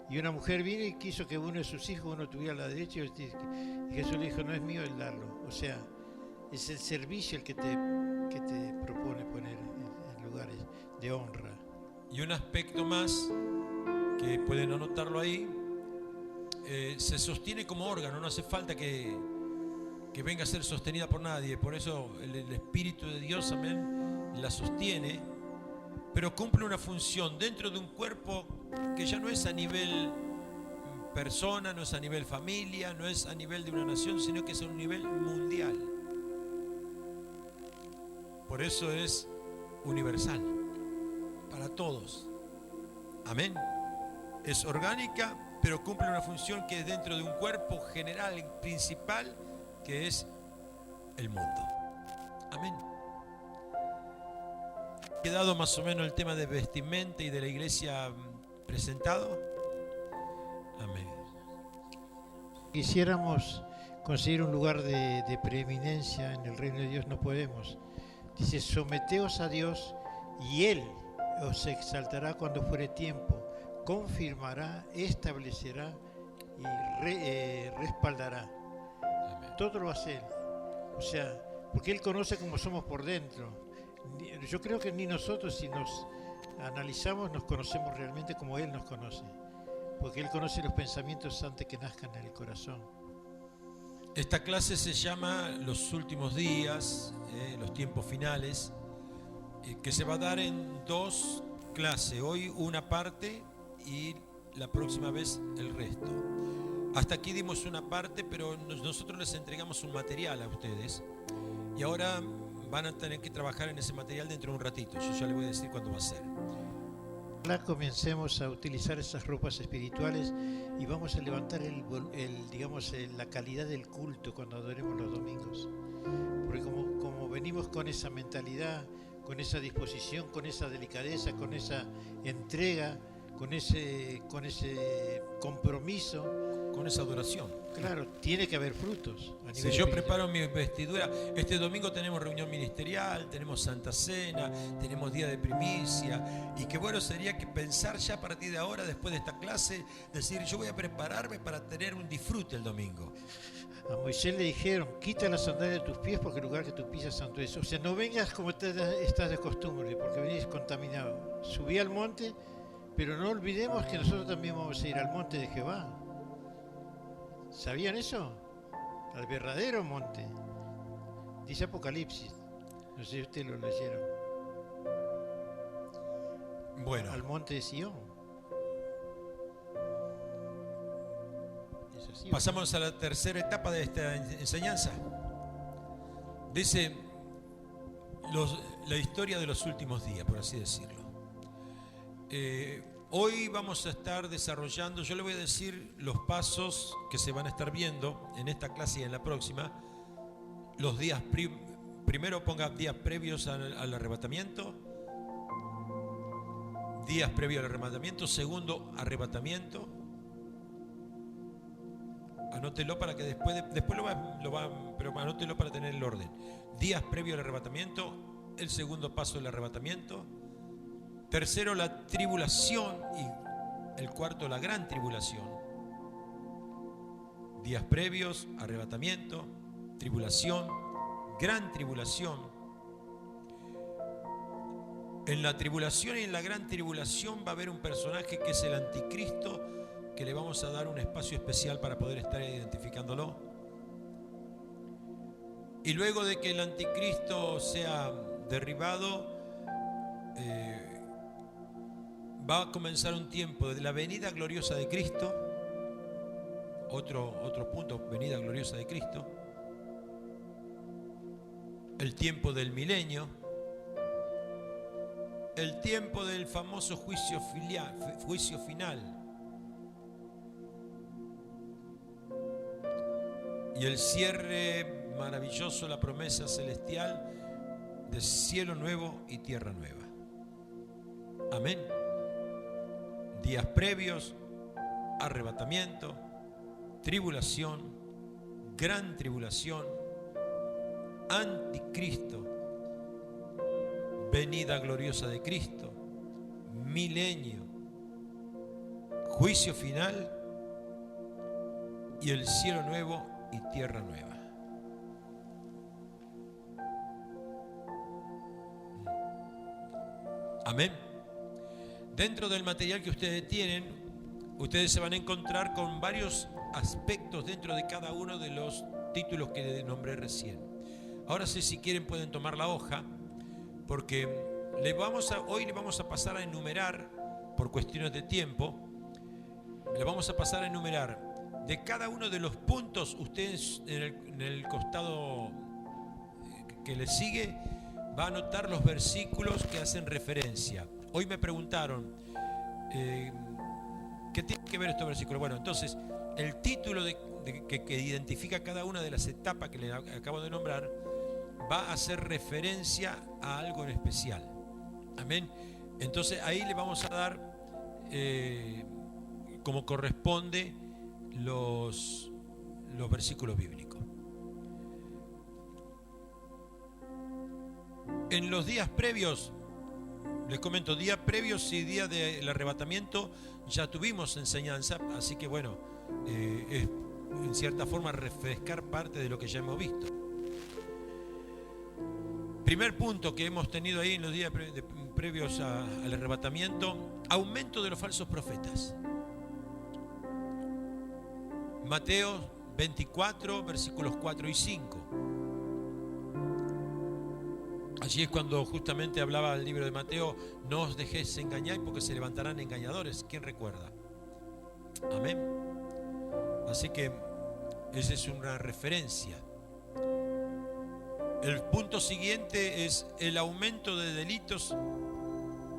Y una mujer vino y quiso que uno de sus hijos, uno tuviera a la derecha, y Jesús le dijo, no es mío el darlo. O sea, es el servicio el que te propone poner en lugares de honra. Y un aspecto más, que pueden anotarlo ahí, se sostiene como órgano, no hace falta que venga a ser sostenida por nadie. Por eso el Espíritu de Dios, amén, la sostiene, pero cumple una función dentro de un cuerpo que ya no es a nivel persona, no es a nivel familia, no es a nivel de una nación, sino que es a un nivel mundial. Por eso es universal, para todos. Amén. Es orgánica, pero cumple una función que es dentro de un cuerpo general, principal, que es el mundo. Amén. ¿Ha quedado más o menos el tema de vestimenta y de la iglesia presentado? Amén. Quisiéramos conseguir un lugar de preeminencia en el reino de Dios, no podemos. Dice, someteos a Dios y Él os exaltará cuando fuere tiempo, confirmará, establecerá y respaldará. Amén. Todo lo hace Él. O sea, porque Él conoce cómo somos por dentro. Yo creo que ni nosotros, si nos analizamos, nos conocemos realmente como Él nos conoce. Porque Él conoce los pensamientos antes que nazcan en el corazón. Esta clase se llama Los últimos días, los tiempos finales, que se va a dar en dos clases. Hoy una parte y la próxima vez el resto. Hasta aquí dimos una parte, pero nosotros les entregamos un material a ustedes. Y ahora van a tener que trabajar en ese material dentro de un ratito. Yo ya les voy a decir cuándo va a ser. Ojalá comencemos a utilizar esas ropas espirituales y vamos a levantar la calidad del culto cuando adoremos los domingos. Porque como venimos con esa mentalidad, con esa disposición, con esa delicadeza, con esa entrega, con ese compromiso, con esa adoración. claro, tiene que haber frutos. Si yo preparo mi vestidura, este domingo tenemos reunión ministerial, tenemos Santa Cena, tenemos día de primicia, y qué bueno sería que pensar ya a partir de ahora, después de esta clase, decir, yo voy a prepararme para tener un disfrute el domingo. A Moisés le dijeron, quita las sandalias de tus pies porque el lugar que tú pisas santo es. O sea, no vengas como estás de costumbre, porque venís contaminado. Subí al monte, pero no olvidemos que nosotros también vamos a ir al monte de Jehová. ¿Sabían eso? Al verdadero monte. Dice Apocalipsis. No sé si ustedes lo leyeron. Bueno. Al monte de Sion. Es así, pasamos a la tercera etapa de esta enseñanza. Dice la historia de los últimos días, por así decirlo. Hoy vamos a estar desarrollando, yo le voy a decir los pasos que se van a estar viendo en esta clase y en la próxima. Los días, primero ponga días previos al arrebatamiento. Días previos al arrebatamiento. Segundo, arrebatamiento. Anótelo para que después pero anótelo para tener el orden. Días previos al arrebatamiento. El segundo paso del arrebatamiento. Tercero, la tribulación, y el cuarto, la gran tribulación. Días previos, arrebatamiento, tribulación, gran tribulación. En la tribulación y en la gran tribulación va a haber un personaje que es el anticristo, que le vamos a dar un espacio especial para poder estar identificándolo. Y luego de que el anticristo sea derribado, va a comenzar un tiempo de la venida gloriosa de Cristo. Otro punto, venida gloriosa de Cristo. El tiempo del milenio. El tiempo del famoso juicio final. Y el cierre maravilloso, la promesa celestial de cielo nuevo y tierra nueva. Amén. Días previos, arrebatamiento, tribulación, gran tribulación, anticristo, venida gloriosa de Cristo, milenio, juicio final y el cielo nuevo y tierra nueva. Amén. Dentro del material que ustedes tienen, ustedes se van a encontrar con varios aspectos dentro de cada uno de los títulos que nombré recién. Ahora sí, si quieren pueden tomar la hoja, porque hoy le vamos a pasar a enumerar, por cuestiones de tiempo, le vamos a pasar a enumerar de cada uno de los puntos. Ustedes en el costado que les sigue va a anotar los versículos que hacen referencia. Hoy me preguntaron, ¿qué tiene que ver estos versículos? Bueno, entonces, el título que identifica cada una de las etapas que les acabo de nombrar va a hacer referencia a algo en especial. Amén. Entonces, ahí le vamos a dar, como corresponde, los versículos bíblicos. En los días previos, les comento, días previos y día del arrebatamiento ya tuvimos enseñanza, así que bueno, es en cierta forma refrescar parte de lo que ya hemos visto. Primer punto que hemos tenido ahí en los días previos al arrebatamiento: aumento de los falsos profetas. Mateo 24, versículos 4 y 5. Allí es cuando justamente hablaba el libro de Mateo: no os dejéis engañar porque se levantarán engañadores. ¿Quién recuerda? Amén. Así que esa es una referencia. El punto siguiente es el aumento de delitos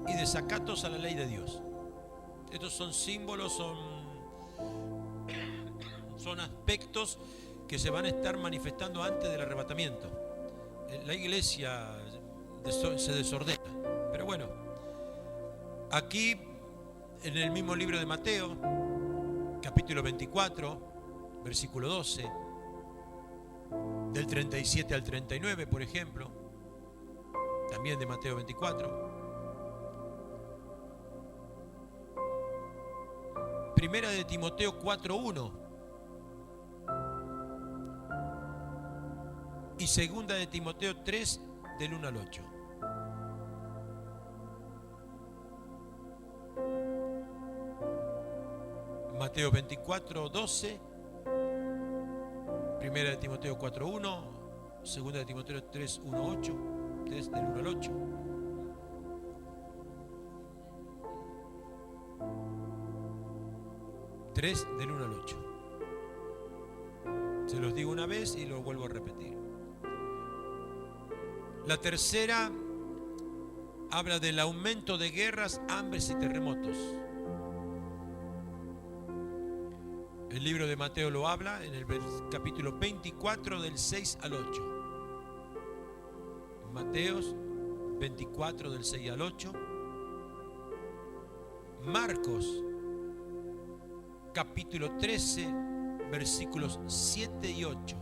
y desacatos a la ley de Dios. Estos son símbolos, son aspectos que se van a estar manifestando antes del arrebatamiento. La iglesia se desordena. Pero bueno, aquí en el mismo libro de Mateo, capítulo 24, versículo 12, del 37 al 39, por ejemplo, también de Mateo 24. Primera de Timoteo 4:1 y segunda de Timoteo 3 del 1 al 8. Mateo 24:12, primera de Timoteo 4:1, segunda de Timoteo 3:1-8, 3 del 1 al 8. Del 1 al 8. Se los digo una vez y lo vuelvo a repetir. La tercera habla del aumento de guerras, hambres y terremotos. El libro de Mateo lo habla en el capítulo 24 del 6 al 8. Mateos 24 del 6 al 8. Marcos capítulo 13, versículos 7 y 8.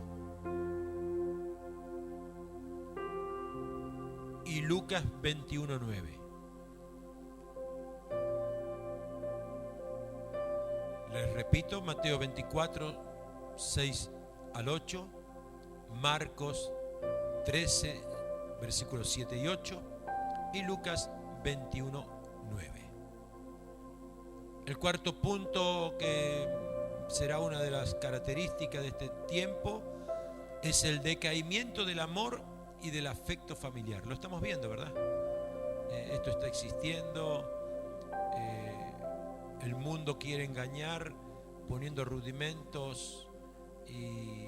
Y Lucas 21:9. Les repito, Mateo 24, 6 al 8, Marcos 13, versículos 7 y 8, y Lucas 21:9. El cuarto punto, que será una de las características de este tiempo, es el decaimiento del amor y del afecto familiar. Lo estamos viendo, ¿verdad? Esto está existiendo. El mundo quiere engañar poniendo rudimentos y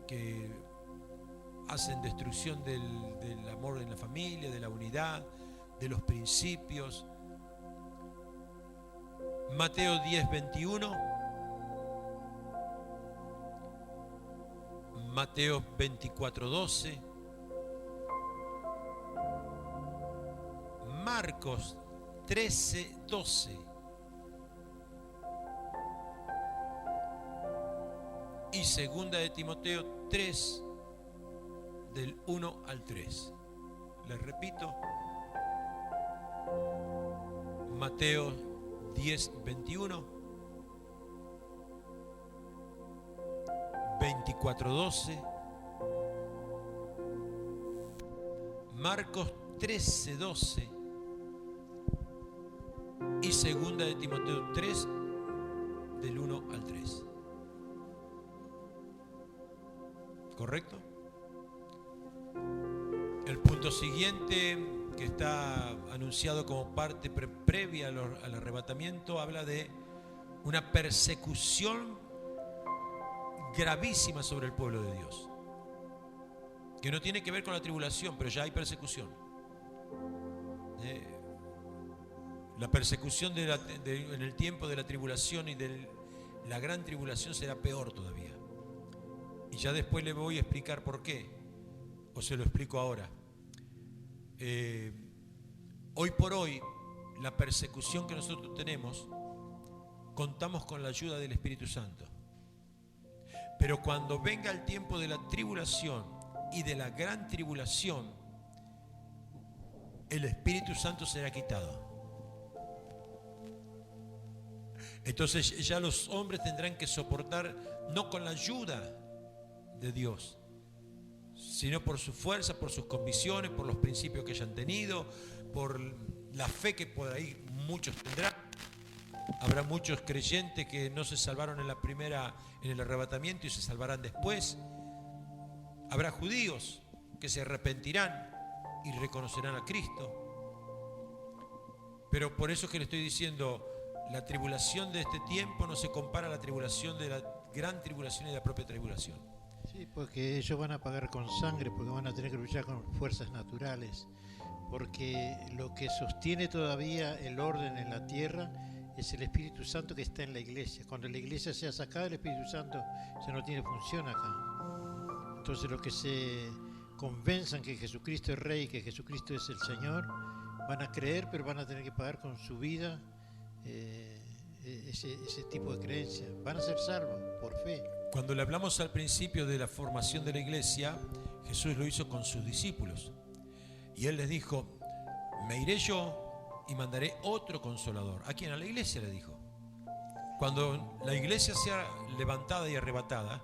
que hacen destrucción del amor en la familia, de la unidad, de los principios. Mateo 10:21, Mateo 24:12, Marcos 13:12 y segunda de Timoteo 3 del 1 al 3. Les repito, Mateo 10:21, 24:12, Marcos 13:12 y segunda de Timoteo 3 del 1 al 3. ¿Correcto? El punto siguiente, que está anunciado como parte previa al arrebatamiento, habla de una persecución gravísima sobre el pueblo de Dios, que no tiene que ver con la tribulación, pero ya hay persecución. La persecución en el tiempo de la tribulación y de la gran tribulación será peor todavía. Y ya después le voy a explicar por qué, o se lo explico ahora. Hoy por hoy, la persecución que nosotros tenemos, contamos con la ayuda del Espíritu Santo. Pero cuando venga el tiempo de la tribulación y de la gran tribulación, el Espíritu Santo será quitado. Entonces ya los hombres tendrán que soportar, no con la ayuda de Dios, sino por su fuerza, por sus convicciones, por los principios que hayan tenido, por la fe que por ahí muchos tendrán. Habrá muchos creyentes que no se salvaron en el arrebatamiento y se salvarán después. Habrá judíos que se arrepentirán y reconocerán a Cristo. Pero por eso es que le estoy diciendo, la tribulación de este tiempo no se compara a la tribulación de la gran tribulación y de la propia tribulación. Sí, porque ellos van a pagar con sangre, porque van a tener que luchar con fuerzas naturales. porque lo que sostiene todavía el orden en la tierra es el Espíritu Santo que está en la iglesia. Cuando la iglesia sea sacada, el Espíritu Santo ya no tiene función acá. Entonces los que se convenzan que Jesucristo es Rey, que Jesucristo es el Señor, van a creer, pero van a tener que pagar con su vida ese tipo de creencia. Van a ser salvos por fe. Cuando le hablamos al principio de la formación de la iglesia, Jesús lo hizo con sus discípulos. Y Él les dijo, me iré yo y mandaré otro consolador. ¿A quién? A la iglesia le dijo. Cuando la iglesia sea levantada y arrebatada,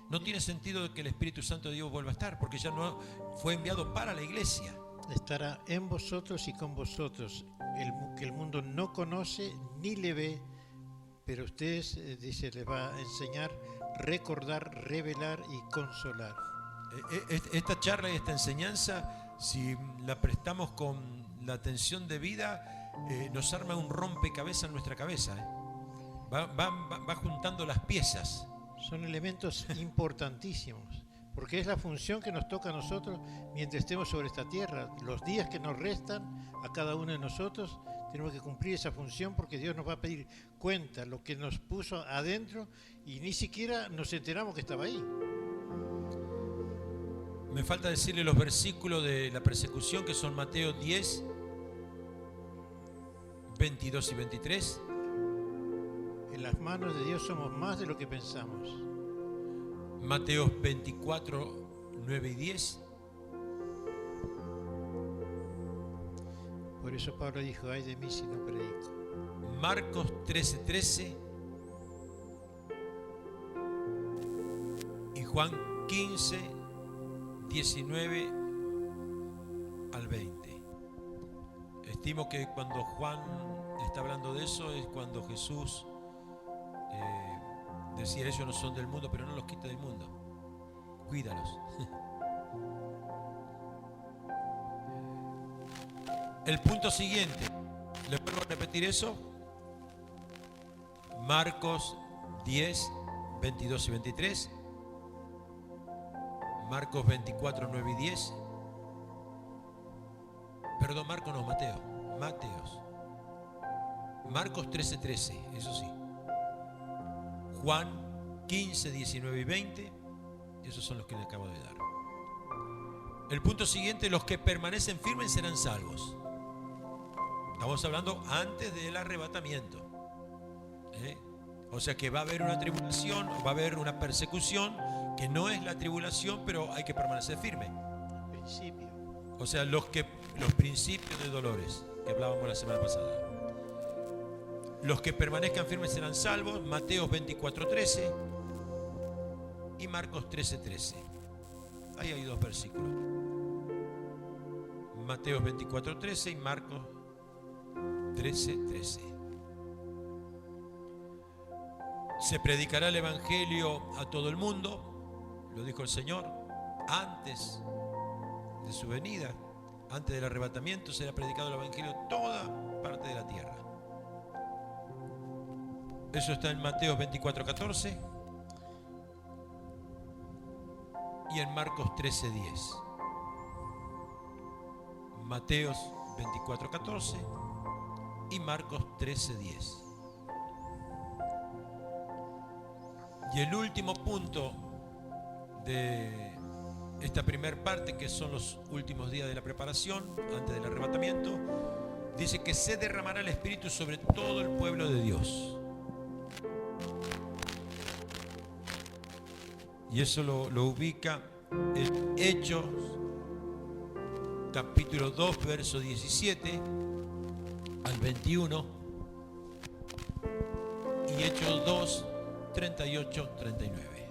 no tiene sentido de que el Espíritu Santo de Dios vuelva a estar, porque ya no fue enviado para la iglesia. Estará en vosotros y con vosotros, que el mundo no conoce ni le ve, pero ustedes, dice, les va a enseñar, recordar, revelar y consolar. Esta charla y esta enseñanza, si la prestamos con la atención debida, nos arma un rompecabezas en nuestra cabeza. Va juntando las piezas. Son elementos importantísimos, porque es la función que nos toca a nosotros mientras estemos sobre esta tierra. Los días que nos restan a cada uno de nosotros tenemos que cumplir esa función, porque Dios nos va a pedir cuenta lo que nos puso adentro y ni siquiera nos enteramos que estaba ahí. Me falta decirle los versículos de la persecución, que son Mateo 10, 22 y 23. En las manos de Dios somos más de lo que pensamos. Mateo 24, 9 y 10. Por eso Pablo dijo, ay de mí si no predico. Marcos 13, 13. Y Juan 15, 19 al 20. Estimo que cuando Juan está hablando de eso es cuando Jesús decía, ellos no son del mundo, pero no los quita del mundo. Cuídalos. El punto siguiente, ¿le puedo repetir eso? Marcos 10, 22 y 23. Marcos 24, 9 y 10. Perdón, Marcos no, Mateo. Mateos. Marcos 13, 13, eso sí. Juan 15, 19 y 20. Esos son los que le acabo de dar. El punto siguiente, los que permanecen firmes serán salvos. Estamos hablando antes del arrebatamiento. O sea que va a haber una tribulación, va a haber una persecución, que no es la tribulación, pero hay que permanecer firme. Principio. O sea, los principios de dolores que hablábamos la semana pasada. Los que permanezcan firmes serán salvos. Mateo 24, 13 y Marcos 13, 13. Ahí hay dos versículos. Mateo 24, 13 y Marcos 13, 13. Se predicará el Evangelio a todo el mundo, lo dijo el Señor, antes de su venida, antes del arrebatamiento, será predicado el Evangelio a toda parte de la tierra. Eso está en Mateo 24, 14 y en Marcos 13, 10. Mateos 24, 14 y Marcos 13, 10. Y el último punto de esta primer parte, que son los últimos días de la preparación, antes del arrebatamiento, dice que se derramará el Espíritu sobre todo el pueblo de Dios. Y eso lo ubica en Hechos, capítulo 2, verso 17 al 21, y Hechos 2, 38, 39.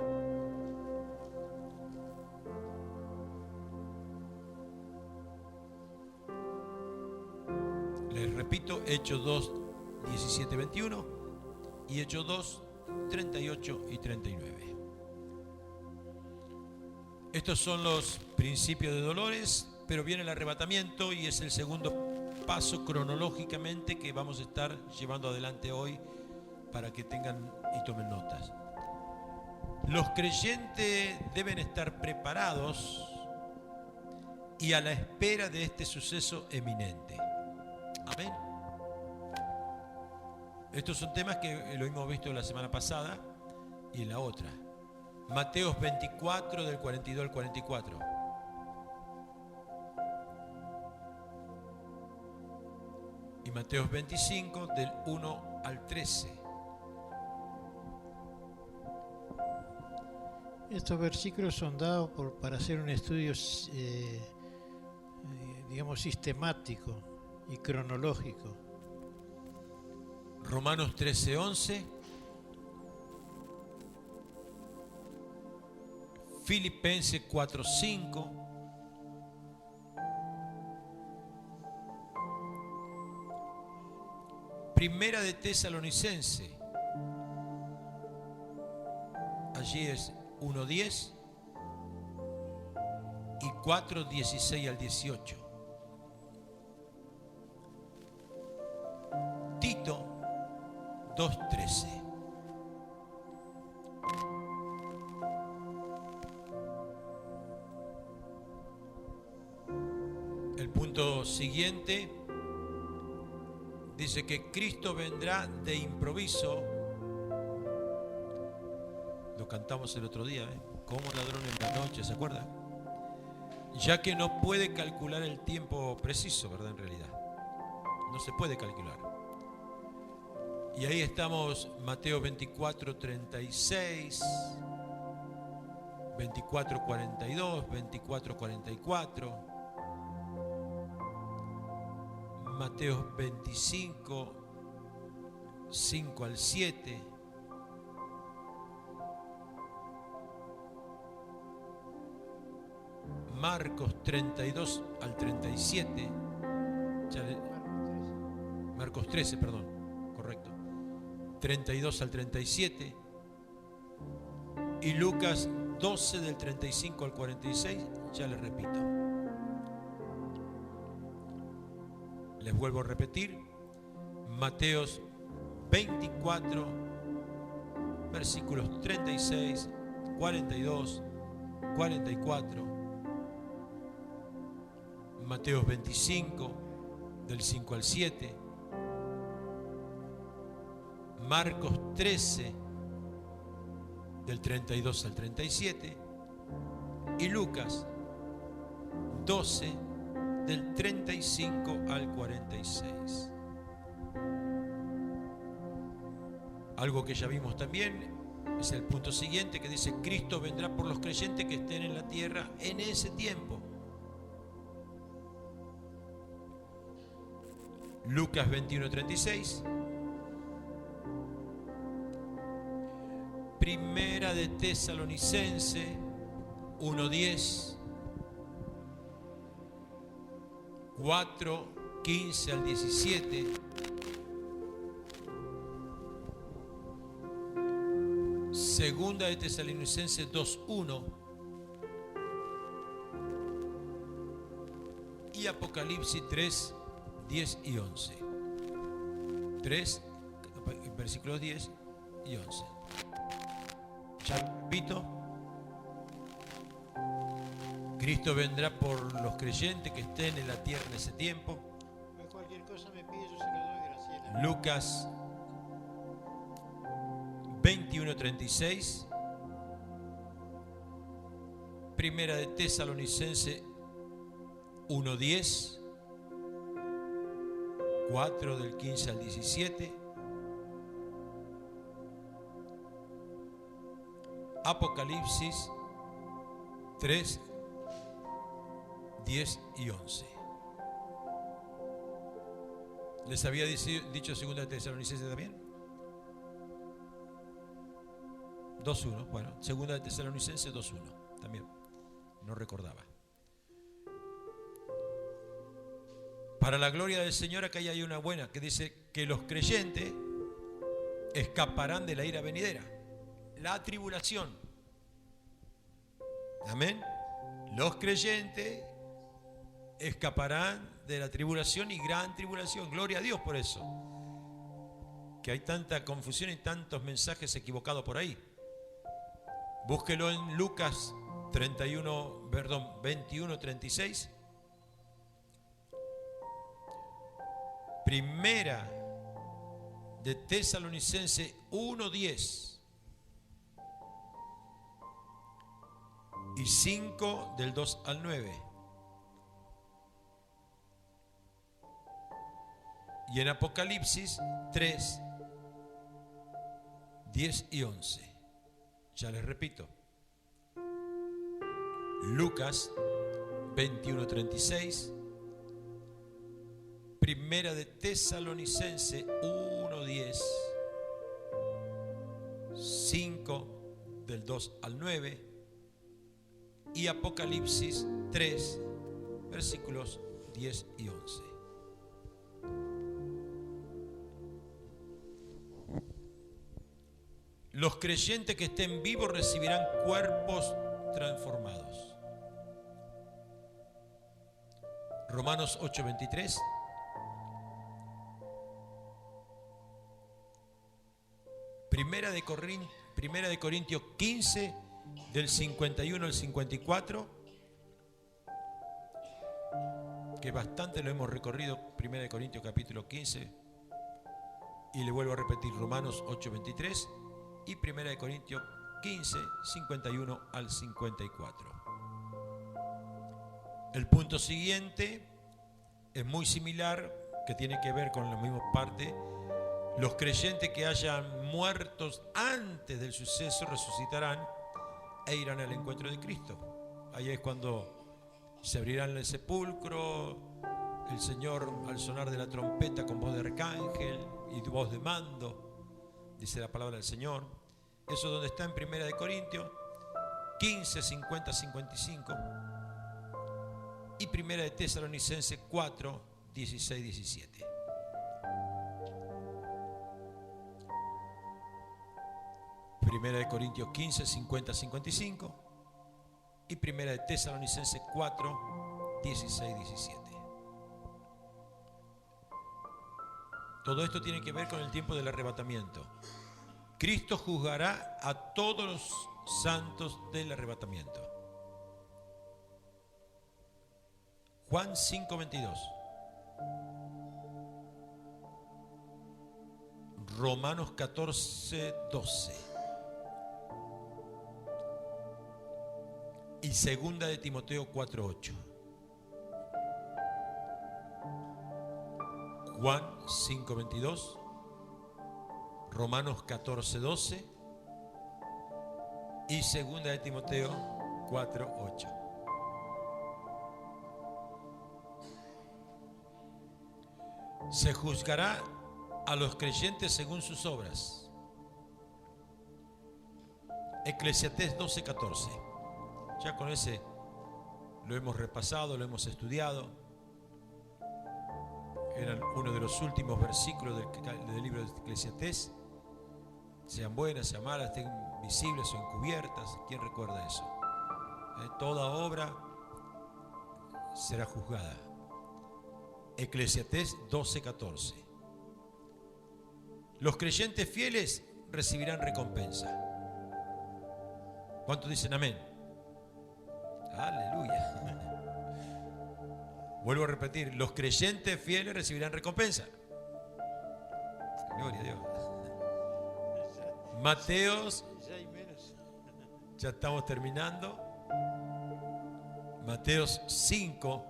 Les repito, Hechos 2, 17, 21 y Hechos 2, 38 y 39. Estos son los principios de dolores, pero viene el arrebatamiento y es el segundo paso cronológicamente que vamos a estar llevando adelante hoy para que tengan y tomen notas. Los creyentes deben estar preparados y a la espera de este suceso eminente. Amén. Estos son temas que lo hemos visto la semana pasada y en la otra. Mateos 24 del 42 al 44. Y Mateos 25 del 1 al 13. Estos versículos son dados para hacer un estudio, digamos, sistemático y cronológico. Romanos 13:11. Filipenses 4:5. Primera de Tesalonicense. Allí es 1:10 y 4:16 al 18. Tito 2:13. El punto siguiente dice que Cristo vendrá de improviso. Lo cantamos el otro día, como ladrón en la noche, ¿se acuerda? Ya que no puede calcular el tiempo preciso, ¿verdad? En realidad, no se puede calcular. Y ahí estamos, Mateo 24:36, 24:42, 24:44, Mateo 25, 5 al 7. Marcos 32 al 37. Marcos 13, perdón, correcto. 32 al 37. Y Lucas 12 del 35 al 46, ya les repito. Les vuelvo a repetir. Mateos 24, versículos 36, 42, 44. Mateos 25, del 5 al 7. Marcos 13, del 32 al 37. Y Lucas 12, del 35 al 46. Algo que ya vimos también es el punto siguiente que dice: Cristo vendrá por los creyentes que estén en la tierra en ese tiempo. Lucas 21:36. Primera de Tesalonicense 1:10. 4:15 al 17. Segunda de Tesalonicense 2:1. Y Apocalipsis 3, 10 y 11. 3, versículos 10 y 11. Ya repito. Cristo vendrá por los creyentes que estén en la tierra en ese tiempo. Cualquier cosa me pide, yo se lo doy, Graciela. Lucas 21:36. Primera de Tesalonicense 1:10. 4 del 15 al 17. Apocalipsis 3, 10 y 11. ¿Les había dicho segunda de Tesalonicenses también? 2:1. Bueno, segunda de Tesalonicenses 2:1 también. No recordaba. Para la gloria del Señor, acá hay una buena que dice que los creyentes escaparán de la ira venidera, la tribulación. Amén. Los creyentes escaparán de la tribulación y gran tribulación. Gloria a Dios por eso. Que hay tanta confusión y tantos mensajes equivocados por ahí. Búsquelo en Lucas 21:36. Primera de Tesalonicenses 1:10 y 5 del 2 al 9. Y en Apocalipsis 3, 10 y 11. Ya les repito. Lucas 21:36. Primera de Tesalonicenses 1:10. 5 del 2 al 9. Y Apocalipsis 3, versículos 10 y 11. Los creyentes que estén vivos recibirán cuerpos transformados. Romanos 8:23. Primera de Corintios 15, del 51 al 54, que bastante lo hemos recorrido. Primera de Corintios capítulo 15, y le vuelvo a repetir, Romanos 8:23 y Primera de Corintios 15, 51 al 54. El punto siguiente es muy similar, que tiene que ver con la misma parte. Los creyentes que hayan muertos antes del suceso resucitarán e irán al encuentro de Cristo. Ahí es cuando se abrirán el sepulcro, el Señor al sonar de la trompeta con voz de arcángel y voz de mando, dice la palabra del Señor. Eso es donde está en Primera de Corintios 15, 50, 55 y Primera de Tesalonicenses 4, 16, 17. Primera de Corintios 15, 50, 55 y Primera de Tesalonicenses 4, 16, 17. Todo esto tiene que ver con el tiempo del arrebatamiento. Cristo juzgará a todos los santos del arrebatamiento. Juan 5, 22. Romanos 14, 12. Y segunda de Timoteo 4:8. Juan 5:22. Romanos 14:12. Y segunda de Timoteo 4:8. Se juzgará a los creyentes según sus obras. Eclesiastés 12:14. Ya con ese lo hemos repasado, lo hemos estudiado. Era uno de los últimos versículos del libro de Eclesiastés. Sean buenas, sean malas, estén visibles o encubiertas. ¿Quién recuerda eso? Toda obra será juzgada. Eclesiastés 12:14. Los creyentes fieles recibirán recompensa. ¿Cuántos dicen amén? Aleluya. Vuelvo a repetir, los creyentes fieles recibirán recompensa. Gloria a Dios. Mateos, ya estamos terminando. Mateos 5,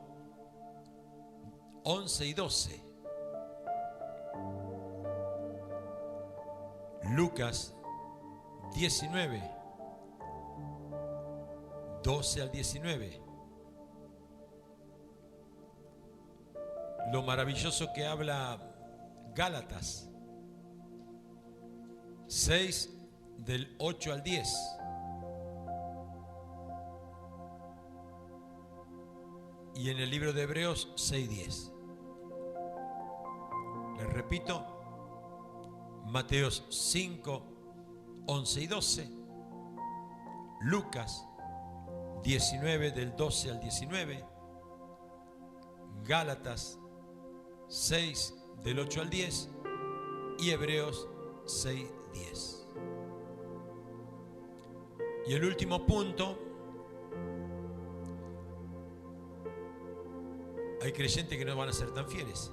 11 y 12. Lucas 19, 12 al 19. Lo maravilloso que habla Gálatas 6, del 8 al 10. Y en el libro de Hebreos 6:10. Les repito, Mateos 5, 11 y 12. Lucas 19, del 12 al 19. Gálatas 6, del 8 al 10. Y Hebreos 6:10. Y el último punto: hay creyentes que no van a ser tan fieles.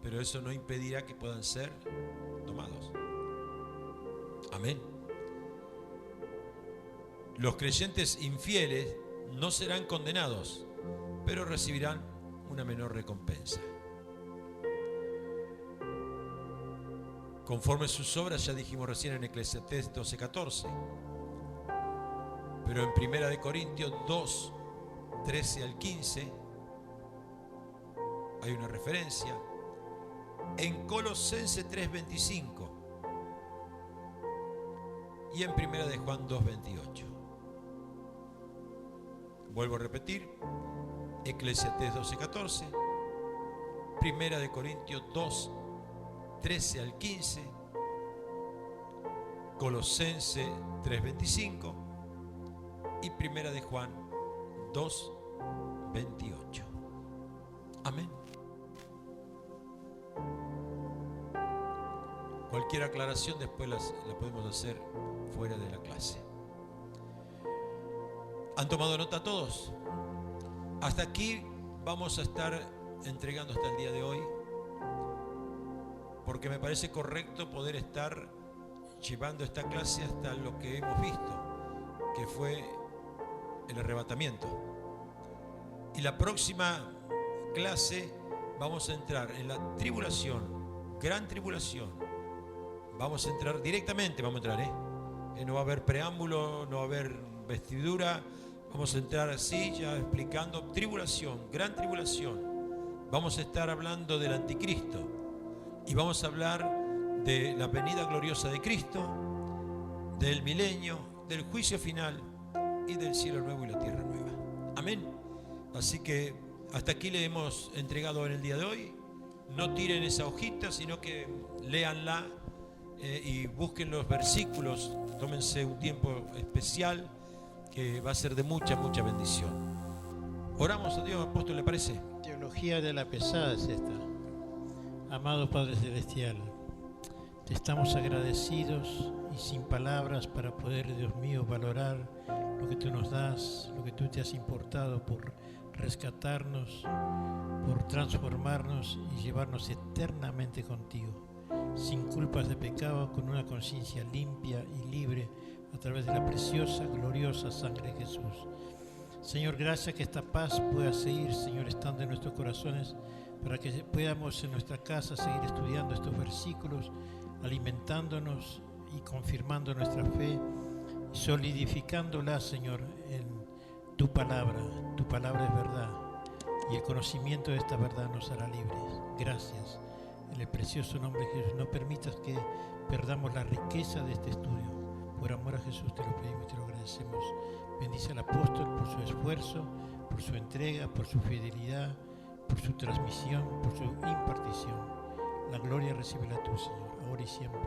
pero eso no impedirá que puedan ser tomados. Amén. Los creyentes infieles no serán condenados, pero recibirán una menor recompensa. Conforme sus obras, ya dijimos recién en Eclesiastés 12:14. Pero en 1 Corintios 2, 13 al 15, hay una referencia. En Colosenses 3:25 y en 1 Juan 2:28. Vuelvo a repetir, Eclesiastés 12:14, 1 Corintios 2, 13 al 15, Colosenses 3:25 y 1 Juan 2:28. Amén. Cualquier aclaración después la podemos hacer fuera de la clase. ¿Han tomado nota todos? Hasta aquí vamos a estar entregando hasta el día de hoy, porque me parece correcto poder estar llevando esta clase hasta lo que hemos visto, que fue el arrebatamiento. Y la próxima clase vamos a entrar en la tribulación, gran tribulación. Vamos a entrar directamente, no va a haber preámbulo, no va a haber vestidura. Vamos a entrar así, ya explicando tribulación, gran tribulación. Vamos a estar hablando del anticristo y vamos a hablar de la venida gloriosa de Cristo, del milenio, del juicio final y del cielo nuevo y la tierra nueva. Amén. Así que hasta aquí le hemos entregado en el día de hoy. No tiren esa hojita, sino que léanla y busquen los versículos. Tómense un tiempo especial que va a ser de mucha, mucha bendición. Oramos a Dios, apóstol, ¿le parece? Teología de la pesada es esta. Amado Padre Celestial, te estamos agradecidos y sin palabras para poder, Dios mío, valorar lo que tú nos das, lo que tú te has importado por rescatarnos, por transformarnos y llevarnos eternamente contigo, sin culpas de pecado, con una conciencia limpia y libre a través de la preciosa, gloriosa sangre de Jesús. Señor, gracias que esta paz pueda seguir, Señor, estando en nuestros corazones, para que podamos en nuestra casa seguir estudiando estos versículos, alimentándonos y confirmando nuestra fe, solidificándola, Señor, en tu palabra. Tu palabra es verdad y el conocimiento de esta verdad nos hará libres. Gracias. En el precioso nombre de Jesús, no permitas que perdamos la riqueza de este estudio. Por amor a Jesús te lo pedimos y te lo agradecemos. Bendice al apóstol por su esfuerzo, por su entrega, por su fidelidad, por su transmisión, por su impartición. La gloria recíbela tú, Señor, ahora y siempre.